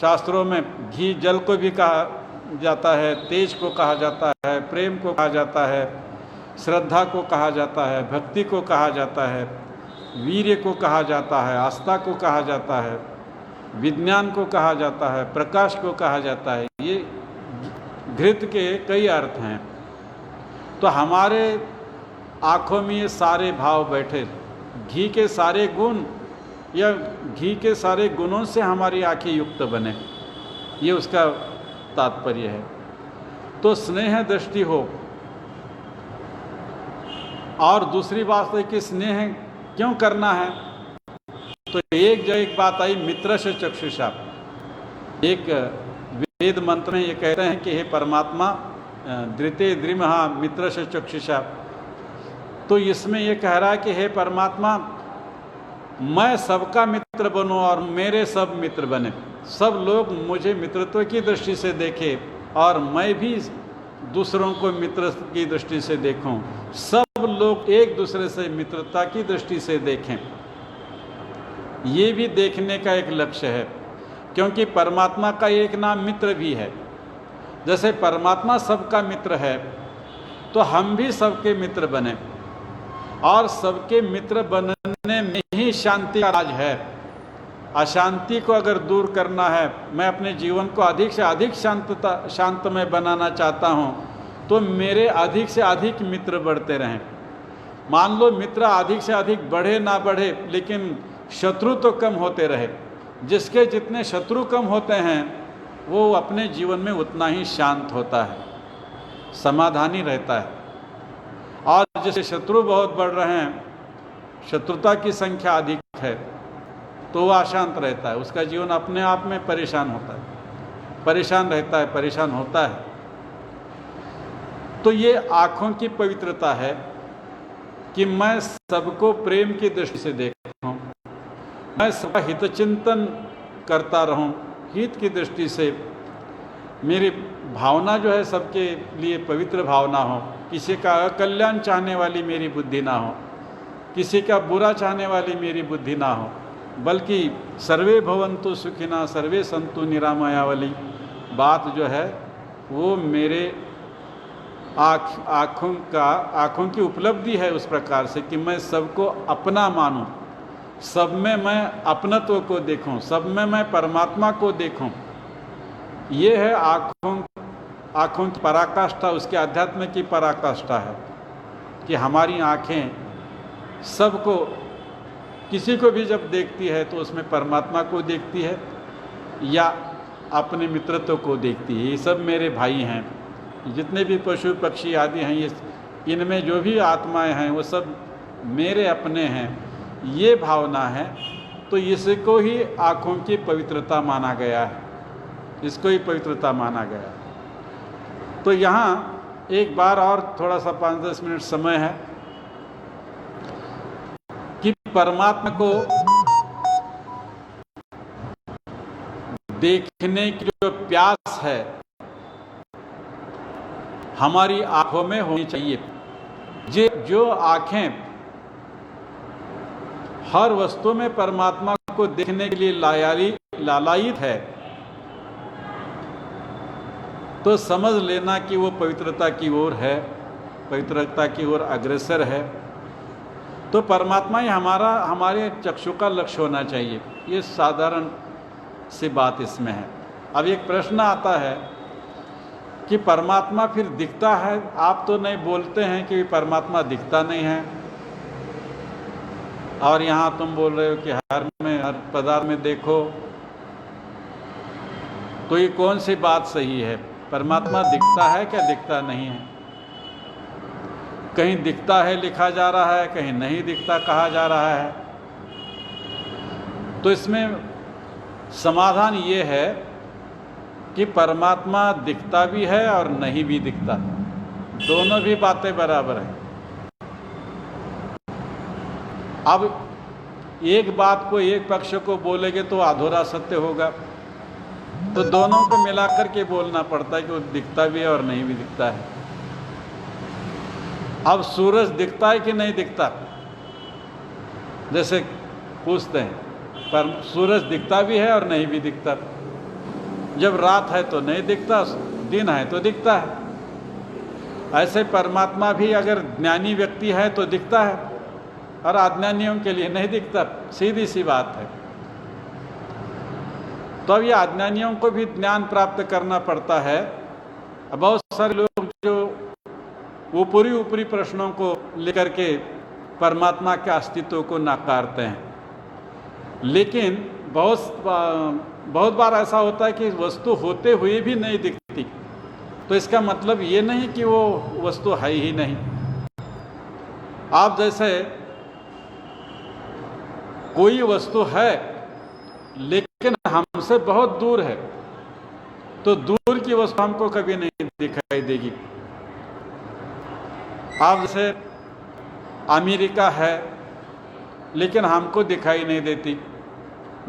शास्त्रों में। घी जल को भी कहा जाता है, तेज को कहा जाता है, प्रेम को कहा जाता है, श्रद्धा को कहा जाता है, भक्ति को कहा जाता है, वीर्य को कहा जाता है, आस्था को कहा जाता है, विज्ञान को कहा जाता है, प्रकाश को कहा जाता है। ये घृत के कई अर्थ हैं। तो हमारे आँखों में ये सारे भाव बैठे, घी के सारे गुण या घी के सारे गुणों से हमारी आँखें युक्त बने, ये उसका तात्पर्य है। तो स्नेह दृष्टि हो। और दूसरी बात है कि स्नेह क्यों करना है, तो एक बात आई, मित्रस्य चक्षुषा। एक वेद मंत्र में ये कहते हैं कि हे परमात्मा धृते द्रिमहा मित्रस्य चक्षुषा। तो इसमें ये कह रहा है कि हे परमात्मा मैं सबका मित्र बनूं और मेरे सब मित्र बने, सब लोग मुझे मित्रत्व की दृष्टि से देखें और मैं भी दूसरों को मित्र की दृष्टि से देखूं, सब लोग एक दूसरे से मित्रता की दृष्टि से देखें। ये भी देखने का एक लक्ष्य है, क्योंकि परमात्मा का एक नाम मित्र भी है। जैसे परमात्मा सबका मित्र है, तो हम भी सबके मित्र बने, और सबके मित्र बनने में ही शांति का राज है। अशांति को अगर दूर करना है, मैं अपने जीवन को अधिक से अधिक शांतमय बनाना चाहता हूँ, तो मेरे अधिक से अधिक मित्र बढ़ते रहें। मान लो मित्र अधिक से अधिक बढ़े ना बढ़े, लेकिन शत्रु तो कम होते रहे। जिसके जितने शत्रु कम होते हैं, वो अपने जीवन में उतना ही शांत होता है, समाधानी रहता है। और जिससे शत्रु बहुत बढ़ रहे हैं, शत्रुता की संख्या अधिक है, तो वह अशांत रहता है, उसका जीवन अपने आप में परेशान होता है, परेशान रहता है, परेशान होता है। तो ये आँखों की पवित्रता है कि मैं सबको प्रेम की दृष्टि से देखूं, मैं सबका हित चिंतन करता रहूं, हित की दृष्टि से मेरी भावना जो है सबके लिए पवित्र भावना हो, किसी का अकल्याण चाहने वाली मेरी बुद्धि ना हो, किसी का बुरा चाहने वाली मेरी बुद्धि ना हो, बल्कि सर्वे भवन्तु सुखिना सर्वे सन्तु निरामया वाली बात जो है वो मेरे आँखों की उपलब्धि है उस प्रकार से कि मैं सबको अपना मानूं, सब में मैं अपनत्व को देखूं, सब में मैं परमात्मा को देखूं। ये है आँखों की पराकाष्ठा, उसके अध्यात्म की पराकाष्ठा है कि हमारी आँखें सबको, किसी को भी जब देखती है तो उसमें परमात्मा को देखती है या अपने मित्रत्व को देखती है। ये सब मेरे भाई हैं, जितने भी पशु पक्षी आदि हैं, ये इनमें जो भी आत्माएं हैं वो सब मेरे अपने हैं, ये भावना है। तो इसको ही आँखों की पवित्रता माना गया है, इसको ही पवित्रता माना गया। तो यहाँ एक बार और थोड़ा सा 5-10 मिनट समय है कि परमात्मा को देखने की जो प्यास है हमारी आंखों में होनी चाहिए। जो आंखें हर वस्तु में परमात्मा को देखने के लिए लालायित है, तो समझ लेना कि वो पवित्रता की ओर है, पवित्रता की ओर अग्रसर है। तो परमात्मा ही हमारे चक्षु का लक्ष्य होना चाहिए। ये साधारण सी बात इसमें है। अब एक प्रश्न आता है कि परमात्मा फिर दिखता है, आप तो नहीं बोलते हैं कि परमात्मा दिखता नहीं है, और यहाँ तुम बोल रहे हो कि हर पदार्थ में देखो, तो ये कौन सी बात सही है? परमात्मा दिखता है क्या दिखता नहीं है? कहीं दिखता है लिखा जा रहा है, कहीं नहीं दिखता कहा जा रहा है। तो इसमें समाधान ये है कि परमात्मा दिखता भी है और नहीं भी दिखता, दोनों भी बातें बराबर हैं। अब एक बात को, एक पक्ष को बोलेंगे तो अधूरा सत्य होगा, तो दोनों को मिलाकर के बोलना पड़ता है कि वो दिखता भी है और नहीं भी दिखता है। अब सूरज दिखता है कि नहीं दिखता, जैसे पूछते हैं, पर सूरज दिखता भी है और नहीं भी दिखता। जब रात है तो नहीं दिखता, दिन है तो दिखता है। ऐसे परमात्मा भी अगर ज्ञानी व्यक्ति है तो दिखता है, और अज्ञानियों के लिए नहीं दिखता। सीधी सी बात है। तो अब ये अज्ञानियों को भी ज्ञान प्राप्त करना पड़ता है। बहुत सारे लोग जो ऊपरी प्रश्नों को लेकर के परमात्मा के अस्तित्व को नकारते हैं, लेकिन बहुत बार ऐसा होता है कि वस्तु होते हुए भी नहीं दिखती, तो इसका मतलब ये नहीं कि वो वस्तु है ही नहीं। आप जैसे कोई वस्तु है लेकिन हमसे बहुत दूर है, तो दूर की वस्तु हमको कभी नहीं दिखाई देगी। आप जैसे अमेरिका है लेकिन हमको दिखाई नहीं देती,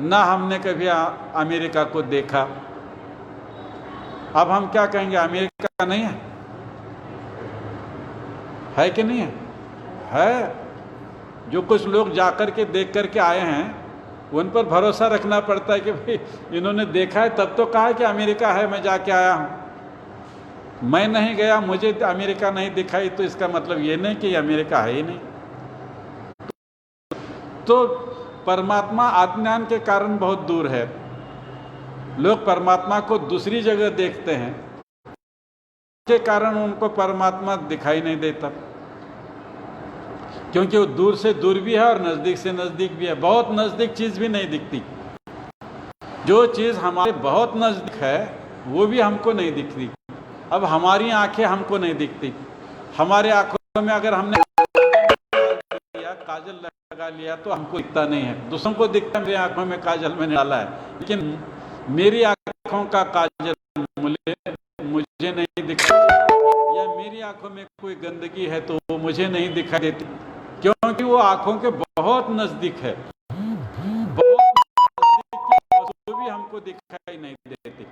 ना हमने कभी अमेरिका को देखा। अब हम क्या कहेंगे, अमेरिका नहीं है? है कि नहीं है? है। जो कुछ लोग जाकर के देख करके आए हैं, उन पर भरोसा रखना पड़ता है कि भाई इन्होंने देखा है तब तो कहा कि अमेरिका है, मैं जाके आया हूं। मैं नहीं गया, मुझे अमेरिका नहीं दिखाई, तो इसका मतलब ये नहीं कि अमेरिका है ही नहीं। तो परमात्मा अज्ञान के कारण बहुत दूर है। लोग परमात्मा को दूसरी जगह देखते हैं, के कारण उनको परमात्मा दिखाई नहीं देता, क्योंकि वो दूर से दूर भी है और नज़दीक से नज़दीक भी है। बहुत नज़दीक चीज़ भी नहीं दिखती। जो चीज़ हमारे बहुत नज़दीक है वो भी हमको नहीं दिखती। अब हमारी आंखें हमको नहीं दिखती। हमारे आंखों में अगर हमने काजल लगा लिया तो हमको दिखता नहीं है। दूसरों को दिखता है मेरी आंखों में काजल मैंने डाला है, लेकिन मेरी आंखों का काजल मुझे नहीं दिखता, या मेरी आंखों में कोई गंदगी है तो वो मुझे नहीं दिखाई देती, क्योंकि वो आंखों के बहुत नजदीक है। बहुत नजदीक की वस्तु भी हमको दिखाई नहीं देती।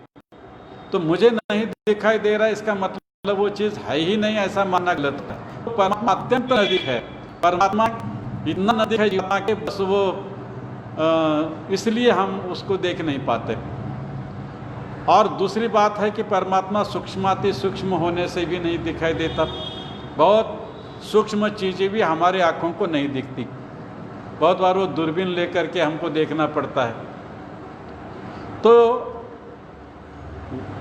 तो मुझे नहीं दिखाई दे रहा, इसका मतलब वो चीज है ही नहीं, ऐसा मानना गलत है। तो परमात्मा अत्यंत नजदीक है। परमात्मा इतना नजदीक है जितना कि बस वो इसलिए हम उसको देख नहीं पाते। और दूसरी बात है कि परमात्मा सूक्ष्माति सूक्ष्म होने से भी नहीं दिखाई देता। बहुत सूक्ष्म चीज़ें भी हमारे आँखों को नहीं दिखती। बहुत बार वो दूरबीन लेकर के हमको देखना पड़ता है। तो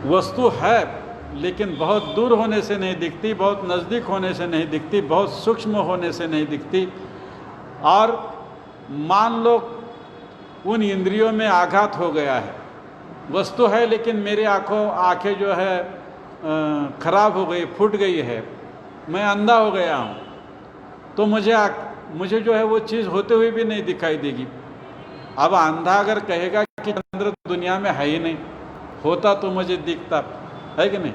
वस्तु है लेकिन बहुत दूर होने से नहीं दिखती, बहुत नज़दीक होने से नहीं दिखती, बहुत सूक्ष्म होने से नहीं दिखती। और मान लो उन इंद्रियों में आघात हो गया है, वस्तु है लेकिन मेरी आंखें जो है खराब हो गई, फूट गई है, मैं अंधा हो गया हूँ, तो मुझे जो है वो चीज़ होते हुए भी नहीं दिखाई देगी। अब अंधा अगर कहेगा कि चंद्र दुनिया में है ही नहीं, होता तो मुझे दिखता, है कि नहीं?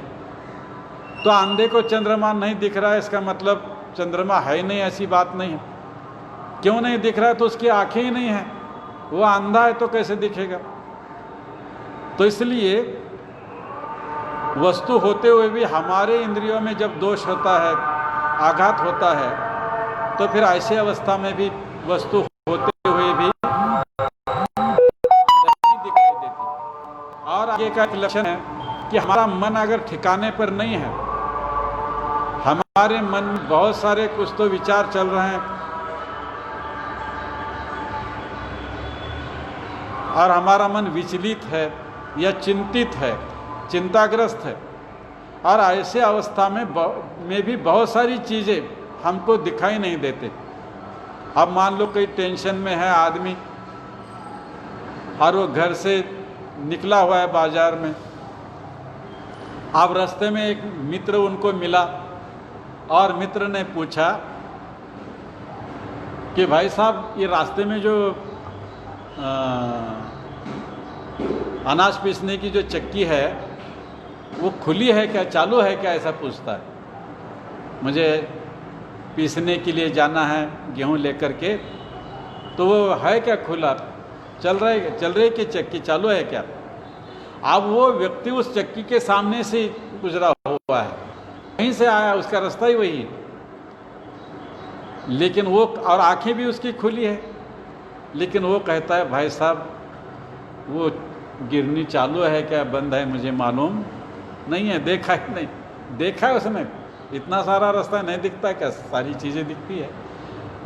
तो अंधे को चंद्रमा नहीं दिख रहा है, इसका मतलब चंद्रमा है ही नहीं, ऐसी बात नहीं है। क्यों नहीं दिख रहा है? तो उसकी आंखें ही नहीं है, वो अंधा है तो कैसे दिखेगा? तो इसलिए वस्तु होते हुए भी हमारे इंद्रियों में जब दोष होता है, आघात होता है, तो फिर ऐसी अवस्था में भी वस्तु होते हुए भी का एक लक्षण है कि हमारा मन अगर ठिकाने पर नहीं है, हमारे मन में बहुत सारे कुछ तो विचार चल रहे हैं और हमारा मन विचलित है या चिंतित है, चिंताग्रस्त है, और ऐसे अवस्था में भी बहुत सारी चीज़ें हमको दिखाई नहीं देते। अब मान लो कोई टेंशन में है आदमी और वो घर से निकला हुआ है बाजार में, अब रास्ते में एक मित्र उनको मिला और मित्र ने पूछा कि भाई साहब ये रास्ते में जो अनाज पीसने की जो चक्की है वो खुली है क्या, चालू है क्या, ऐसा पूछता है। मुझे पीसने के लिए जाना है गेहूं लेकर के, तो वो है क्या खुला, चल रही कि चक्की चालू है क्या। अब वो व्यक्ति उस चक्की के सामने से गुजरा हुआ है, कहीं से आया, उसका रास्ता ही वही है, लेकिन वो और आंखें भी उसकी खुली है, लेकिन वो कहता है भाई साहब वो गिरनी चालू है क्या बंद है मुझे मालूम नहीं है, देखा ही नहीं, देखा है उसने, इतना सारा रास्ता नहीं दिखता क्या, सारी चीज़ें दिखती है,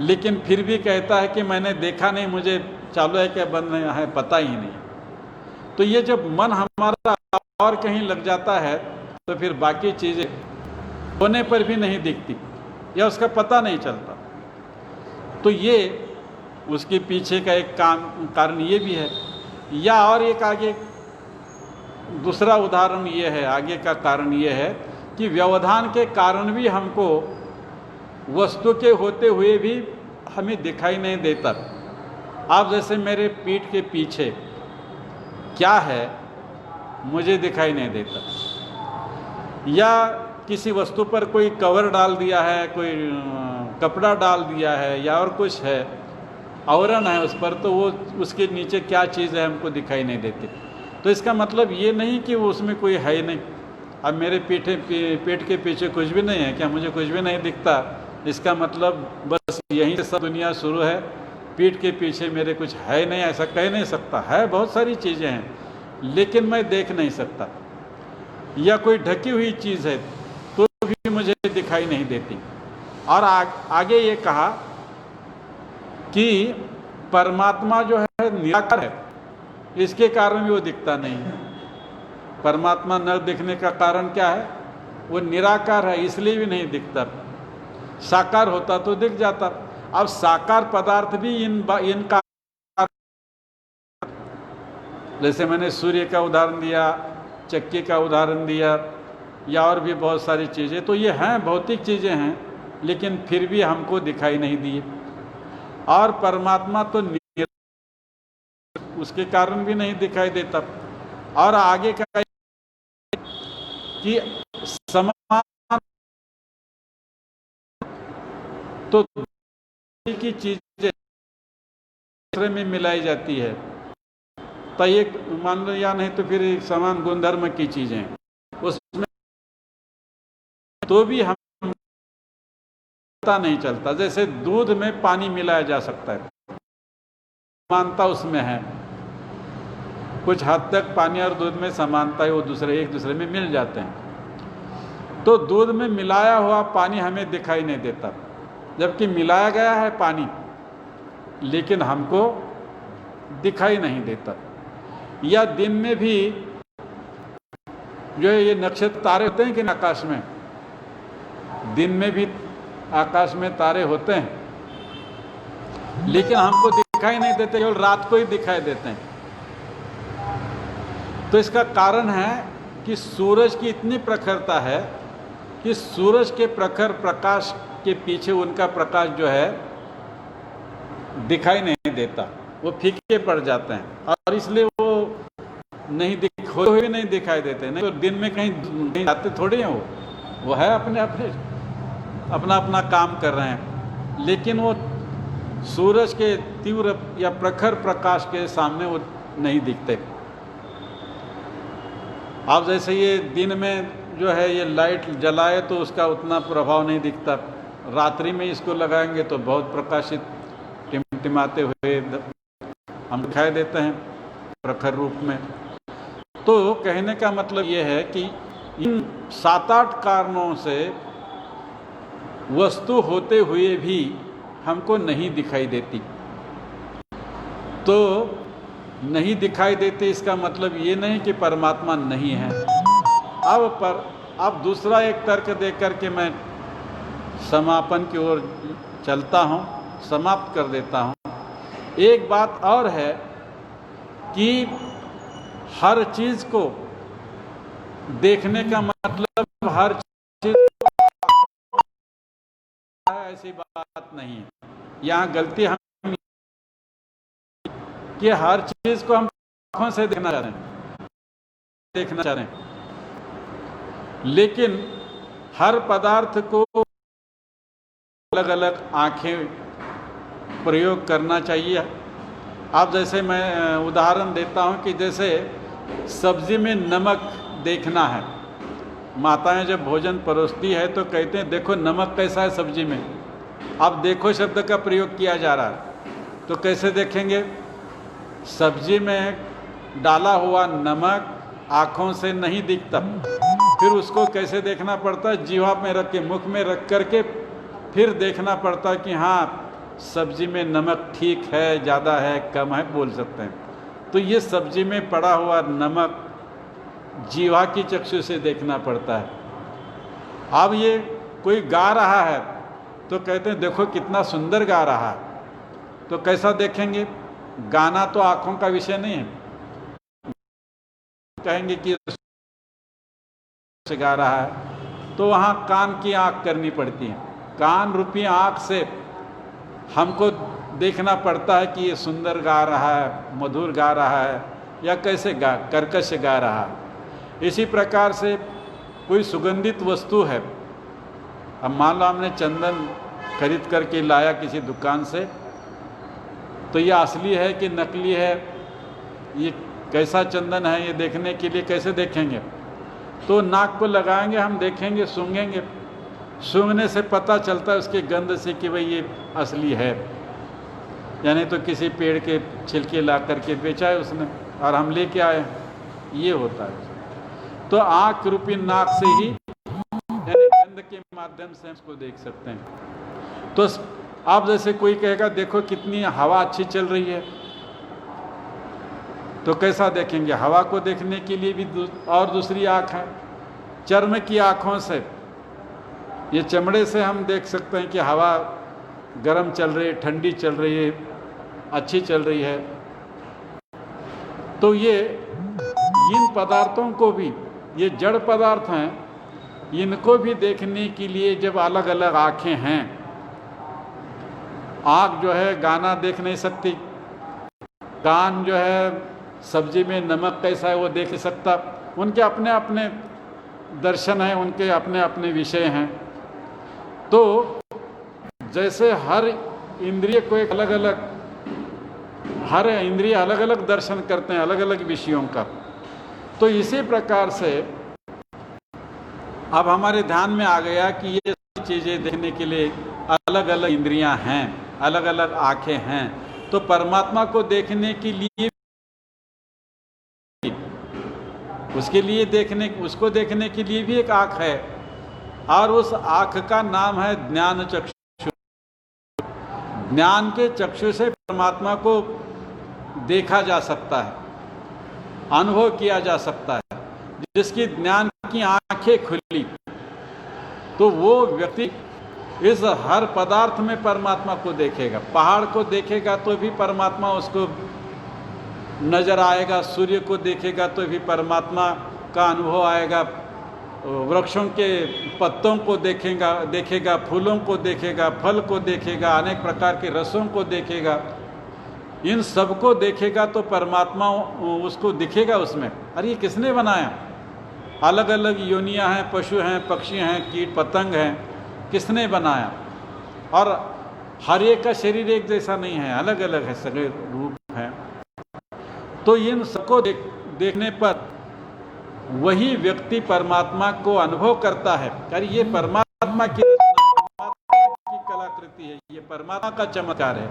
लेकिन फिर भी कहता है कि मैंने देखा नहीं, मुझे चालू है क्या बंद है पता ही नहीं। तो ये जब मन हमारा और कहीं लग जाता है तो फिर बाकी चीज़ें होने पर भी नहीं दिखती या उसका पता नहीं चलता। तो ये उसके पीछे का एक कारण ये भी है। या और एक आगे दूसरा उदाहरण ये है, आगे का कारण ये है कि व्यवधान के कारण भी हमको वस्तु के होते हुए भी हमें दिखाई नहीं देता। आप जैसे मेरे पीठ के पीछे क्या है मुझे दिखाई नहीं देता, या किसी वस्तु पर कोई कवर डाल दिया है, कोई कपड़ा डाल दिया है या और कुछ है, आवरण है उस पर, तो वो उसके नीचे क्या चीज़ है हमको दिखाई नहीं देती। तो इसका मतलब ये नहीं कि वो उसमें कोई है ही नहीं। अब मेरे पेट के पीछे कुछ भी नहीं है क्या, मुझे कुछ भी नहीं दिखता, इसका मतलब बस यहीं से सब दुनिया शुरू है, पीठ के पीछे मेरे कुछ है नहीं, ऐसा कह नहीं सकता। है, बहुत सारी चीज़ें हैं लेकिन मैं देख नहीं सकता। या कोई ढकी हुई चीज़ है तो भी मुझे दिखाई नहीं देती। और आगे ये कहा कि परमात्मा जो है निराकार है, इसके कारण भी वो दिखता नहीं है। परमात्मा न दिखने का कारण क्या है, वो निराकार है इसलिए भी नहीं दिखता। साकार होता तो दिख जाता। अब साकार पदार्थ भी इनका, जैसे मैंने सूर्य का उदाहरण दिया, चक्की का उदाहरण दिया, या और भी बहुत सारी चीज़ें, तो ये हैं भौतिक चीज़ें हैं लेकिन फिर भी हमको दिखाई नहीं दिए। और परमात्मा तो उसके कारण भी नहीं दिखाई देता। और आगे का कि समान तो की चीजें दूसरे में मिलाई जाती है, तो एक मान लो, या नहीं तो फिर समान गुणधर्म की चीजें उसमें तो भी हम पता नहीं चलता। जैसे दूध में पानी मिलाया जा सकता है, समानता उसमें है, कुछ हद तक पानी और दूध में समानता है, वो एक दूसरे में मिल जाते हैं। तो दूध में मिलाया हुआ पानी हमें दिखाई नहीं देता, जबकि मिलाया गया है पानी लेकिन हमको दिखाई नहीं देता। या दिन में भी जो है ये नक्षत्र तारे होते हैं कि आकाश में, दिन में भी आकाश में तारे होते हैं लेकिन हमको दिखाई नहीं देते, केवल रात को ही दिखाई देते हैं। तो इसका कारण है कि सूरज की इतनी प्रखरता है कि सूरज के प्रखर प्रकाश के पीछे उनका प्रकाश जो है दिखाई नहीं देता, वो फीके पड़ जाते हैं और इसलिए वो खोए हुए नहीं दिखाई देते। नहीं तो दिन में कहीं जाते थोड़ी हैं, वो है अपना अपना काम कर रहे हैं, लेकिन वो सूरज के तीव्र या प्रखर प्रकाश के सामने वो नहीं दिखते। अब जैसे ये दिन में जो है ये लाइट जलाए तो उसका उतना प्रभाव नहीं दिखता, रात्रि में इसको लगाएंगे तो बहुत प्रकाशित टिमटिमाते हुए हम दिखाई देते हैं प्रखर रूप में। तो कहने का मतलब ये है कि इन 7-8 कारणों से वस्तु होते हुए भी हमको नहीं दिखाई देती। तो नहीं दिखाई देती इसका मतलब ये नहीं कि परमात्मा नहीं है। अब दूसरा एक तर्क देकर के मैं समापन की ओर चलता हूँ, समाप्त कर देता हूँ। एक बात और है कि हर चीज़ को देखने का मतलब हर चीज़ ऐसी बात नहीं है। यहाँ गलती हम कि हर चीज को हम आंखों से देखना चाह रहे हैं, लेकिन हर पदार्थ को अलग अलग आंखें प्रयोग करना चाहिए। अब जैसे मैं उदाहरण देता हूं कि जैसे सब्जी में नमक देखना है, माताएं जब भोजन परोसती है तो कहते हैं देखो नमक कैसा है सब्जी में। अब देखो शब्द का प्रयोग किया जा रहा है, तो कैसे देखेंगे? सब्जी में डाला हुआ नमक आँखों से नहीं दिखता, फिर उसको कैसे देखना पड़ता है? जीवा में रख के, मुख में रख करके फिर देखना पड़ता है कि हाँ सब्जी में नमक ठीक है, ज़्यादा है, कम है, बोल सकते हैं। तो ये सब्जी में पड़ा हुआ नमक जीवा की चक्षु से देखना पड़ता है। अब ये कोई गा रहा है तो कहते हैं देखो कितना सुंदर गा रहा है, तो कैसा देखेंगे? गाना तो आंखों का विषय नहीं है, कहेंगे कि गा रहा है तो वहाँ कान की आँख करनी पड़ती है। कान रूपी आँख से हमको देखना पड़ता है कि ये सुंदर गा रहा है, मधुर गा रहा है, या कैसे कर्कश गा रहा है। इसी प्रकार से कोई सुगंधित वस्तु है, अब मान लो हमने चंदन खरीद करके लाया किसी दुकान से, तो ये असली है कि नकली है, ये कैसा चंदन है, ये देखने के लिए कैसे देखेंगे? तो नाक को लगाएंगे, हम देखेंगे, सूंघेंगे, सूंघने से पता चलता है उसके गंध से कि भाई ये असली है, यानी तो किसी पेड़ के छिलके ला करके बेचा है उसने और हम लेके आए, ये होता है। तो आँख रूपी नाक से ही यानी गंध के माध्यम से हम उसको देख सकते हैं। तो आप जैसे कोई कहेगा देखो कितनी हवा अच्छी चल रही है, तो कैसा देखेंगे? हवा को देखने के लिए भी और दूसरी आँख है, चर्म की आँखों से, ये चमड़े से हम देख सकते हैं कि हवा गर्म चल रही है, ठंडी चल रही है, अच्छी चल रही है। तो ये इन पदार्थों को भी, ये जड़ पदार्थ हैं, इनको भी देखने के लिए जब अलग अलग आँखें हैं, आँख जो है गाना देख नहीं सकती, कान जो है सब्जी में नमक कैसा है वो देख नहीं सकता, उनके अपने अपने दर्शन हैं, उनके अपने अपने विषय हैं। तो जैसे हर इंद्रिय को एक अलग अलग, हर इंद्रिय अलग अलग दर्शन करते हैं अलग अलग विषयों का, तो इसी प्रकार से अब हमारे ध्यान में आ गया कि ये चीज़ें देखने के लिए अलग अलग इंद्रियां हैं, अलग अलग आँखें हैं। तो परमात्मा को देखने के लिए, उसको देखने के लिए भी एक आँख है, और उस आँख का नाम है ज्ञान चक्षु। ज्ञान के चक्षु से परमात्मा को देखा जा सकता है, अनुभव किया जा सकता है। जिसकी ज्ञान की आंखें खुली, तो वो व्यक्ति इस हर पदार्थ में परमात्मा को देखेगा। पहाड़ को देखेगा तो भी परमात्मा उसको नजर आएगा, सूर्य को देखेगा तो भी परमात्मा का अनुभव आएगा, वृक्षों के पत्तों को देखेगा, फूलों को देखेगा, फल को देखेगा, अनेक प्रकार के रसों को देखेगा, इन सब को देखेगा तो परमात्मा उसको दिखेगा उसमें। अरे ये किसने बनाया? अलग अलग योनियां हैं, पशु हैं, पक्षी हैं, कीट पतंग हैं, किसने बनाया? और हर एक का शरीर एक जैसा नहीं है, अलग अलग है, सगळे रूप हैं। तो इन सबको देखने पर वही व्यक्ति परमात्मा को अनुभव करता है। अरे ये परमात्मा की कलाकृति है, ये परमात्मा का चमत्कार है।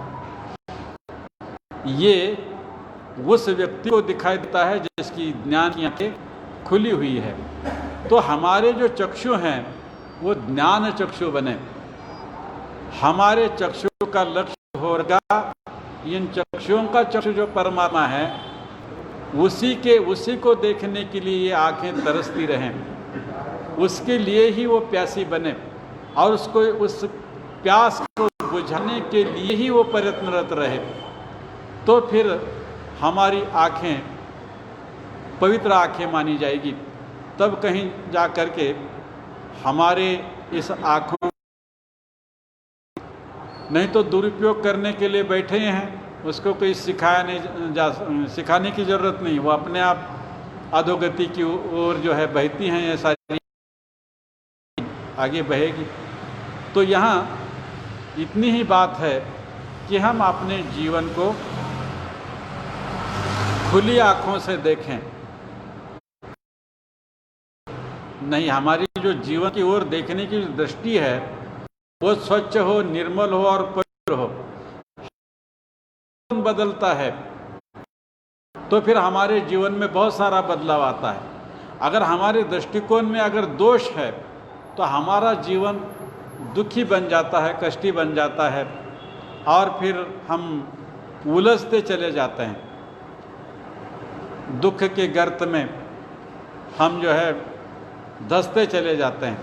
ये उस व्यक्ति को दिखाई देता है जिसकी ज्ञान की आंखें खुली हुई है। तो हमारे जो चक्षु हैं वो ज्ञान चक्षु बने। हमारे चक्षु का लक्ष्य होगा इन चक्षुओं का चक्षु जो परमात्मा है उसी को देखने के लिए ये आंखें तरसती रहें, उसके लिए ही वो प्यासी बने और उसको उस प्यास को बुझाने के लिए ही वो प्रयत्नरत रहे। तो फिर हमारी आंखें पवित्र आंखें मानी जाएगी। तब कहीं जा कर के हमारे इस आँखों, नहीं तो दुरुपयोग करने के लिए बैठे हैं, उसको कोई सिखाने की ज़रूरत नहीं, वो अपने आप अधोगति की ओर जो है बहती हैं, ये सारी आगे बहेगी। तो यहाँ इतनी ही बात है कि हम अपने जीवन को खुली आँखों से देखें। नहीं, हमारी जो जीवन की ओर देखने की दृष्टि है वो स्वच्छ हो, निर्मल हो और पवित्र हो। बदलता है तो फिर हमारे जीवन में बहुत सारा बदलाव आता है। अगर हमारे दृष्टिकोण में अगर दोष है तो हमारा जीवन दुखी बन जाता है, कष्टी बन जाता है और फिर हम उलझते चले जाते हैं। दुख के गर्त में हम जो है धंसते चले जाते हैं।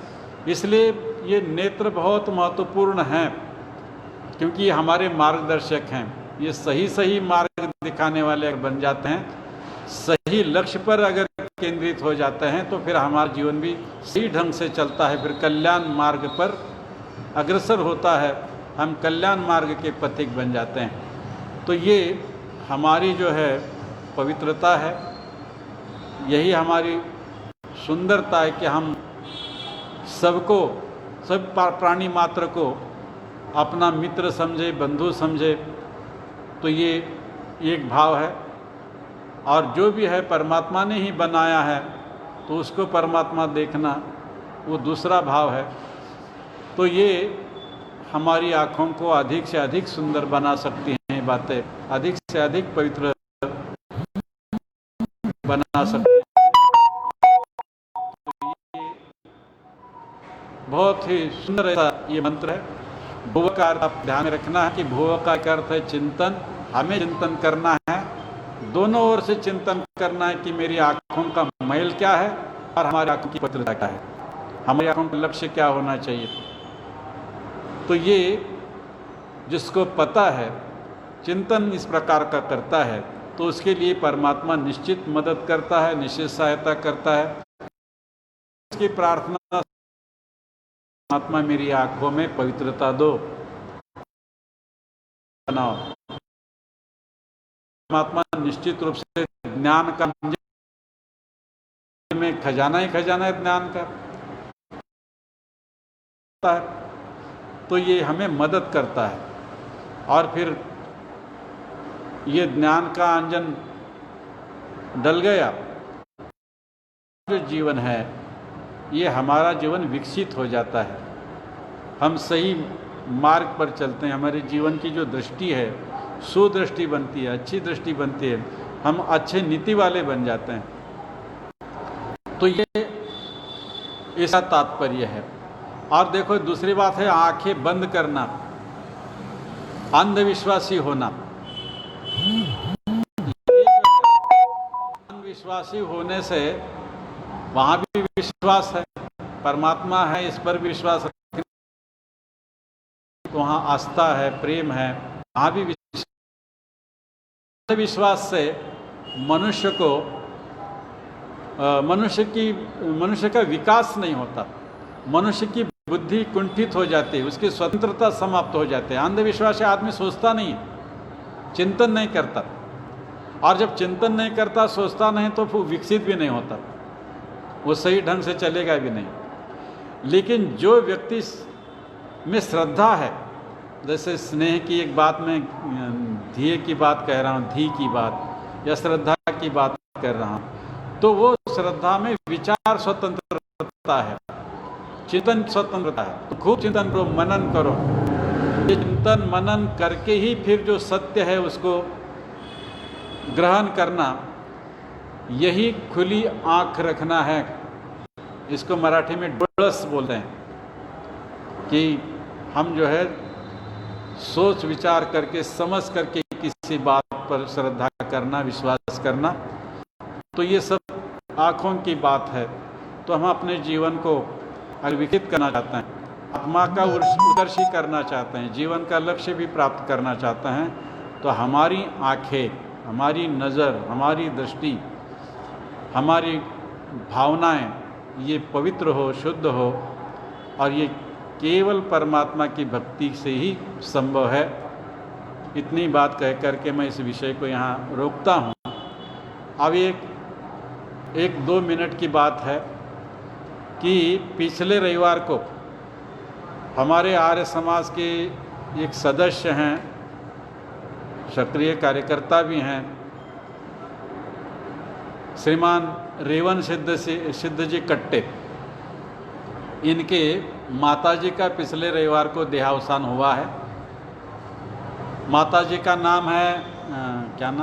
इसलिए ये नेत्र बहुत महत्वपूर्ण हैं, क्योंकि ये हमारे मार्गदर्शक हैं। ये सही मार्ग दिखाने वाले बन जाते हैं, सही लक्ष्य पर अगर केंद्रित हो जाते हैं तो फिर हमारा जीवन भी सही ढंग से चलता है, फिर कल्याण मार्ग पर अग्रसर होता है, हम कल्याण मार्ग के पथिक बन जाते हैं। तो ये हमारी जो है पवित्रता है, यही हमारी सुंदरता है कि हम सबको, सब प्राणी मात्र को अपना मित्र समझे, बंधु समझे। तो ये एक भाव है, और जो भी है परमात्मा ने ही बनाया है तो उसको परमात्मा देखना वो दूसरा भाव है। तो ये हमारी आँखों को अधिक से अधिक सुंदर बना सकती हैं, बातें अधिक से अधिक पवित्र बना सकते हैं। तो ये बहुत ही सुंदर ऐसा ये मंत्र है। भुव का अर्थ आप ध्यान में रखना है कि भुव का अर्थ है चिंतन। हमें चिंतन करना है, दोनों ओर से चिंतन करना है कि मेरी आँखों का मैल क्या है और हमारी आँखों की पवित्रता क्या है, हमारी आँखों का लक्ष्य क्या होना चाहिए। तो ये जिसको पता है, चिंतन इस प्रकार का करता है, तो उसके लिए परमात्मा निश्चित मदद करता है, निश्चित सहायता करता है। उसकी प्रार्थना, परमात्मा मेरी आँखों में पवित्रता दो, बनाओ। परमात्मा निश्चित रूप से ज्ञान का में खजाना ही खजाना है ज्ञान का, तो ये हमें मदद करता है। और फिर ये ज्ञान का अंजन डल गया, जो जीवन है ये हमारा जीवन विकसित हो जाता है, हम सही मार्ग पर चलते हैं, हमारे जीवन की जो दृष्टि है सुदृष्टि बनती है, अच्छी दृष्टि बनती है, हम अच्छे नीति वाले बन जाते हैं। तो ये इसका तात्पर्य है। और देखो दूसरी बात है आंखें बंद करना, अंधविश्वासी होना। अंधविश्वासी होने से वहाँ भी विश्वास है, परमात्मा है, इस पर भी विश्वास है, तो वहाँ आस्था है, प्रेम है, वहाँ भी विश्वास से मनुष्य का विकास नहीं होता, मनुष्य की बुद्धि कुंठित हो जाती है, उसकी स्वतंत्रता समाप्त हो जाती है। अंधविश्वास से आदमी सोचता नहीं, चिंतन नहीं करता, और जब चिंतन नहीं करता, सोचता नहीं, तो वो विकसित भी नहीं होता, वो सही ढंग से चलेगा भी नहीं। लेकिन जो व्यक्ति में श्रद्धा है, जैसे स्नेह की एक बात में ध्येय की बात कह रहा हूँ, धी की बात या श्रद्धा की बात कर रहा हूँ, तो वो श्रद्धा में विचार स्वतंत्रता है, चिंतन स्वतंत्रता है। तो खूब चिंतन करो, मनन करो। ये चिंतन मनन करके ही फिर जो सत्य है उसको ग्रहण करना, यही खुली आँख रखना है। इसको मराठी में डोळस बोलते हैं कि हम जो है सोच विचार करके समझ करके किसी बात पर श्रद्धा करना, विश्वास करना, तो ये सब आँखों की बात है। तो हम अपने जीवन को विकसित करना चाहते हैं, आत्मा का उत्कर्षी करना चाहते हैं, जीवन का लक्ष्य भी प्राप्त करना चाहते हैं, तो हमारी आँखें, हमारी नज़र, हमारी दृष्टि, हमारी भावनाएं ये पवित्र हो, शुद्ध हो, और ये केवल परमात्मा की भक्ति से ही संभव है। इतनी बात कह करके मैं इस विषय को यहाँ रोकता हूँ। अब एक 2 मिनट की बात है कि पिछले रविवार को हमारे आर्य समाज के एक सदस्य हैं, सक्रिय कार्यकर्ता भी हैं, श्रीमान रेवन सिद्ध जी कट्टे, इनके माताजी का पिछले रविवार को देहावसान हुआ है। माताजी का नाम है क्या नाम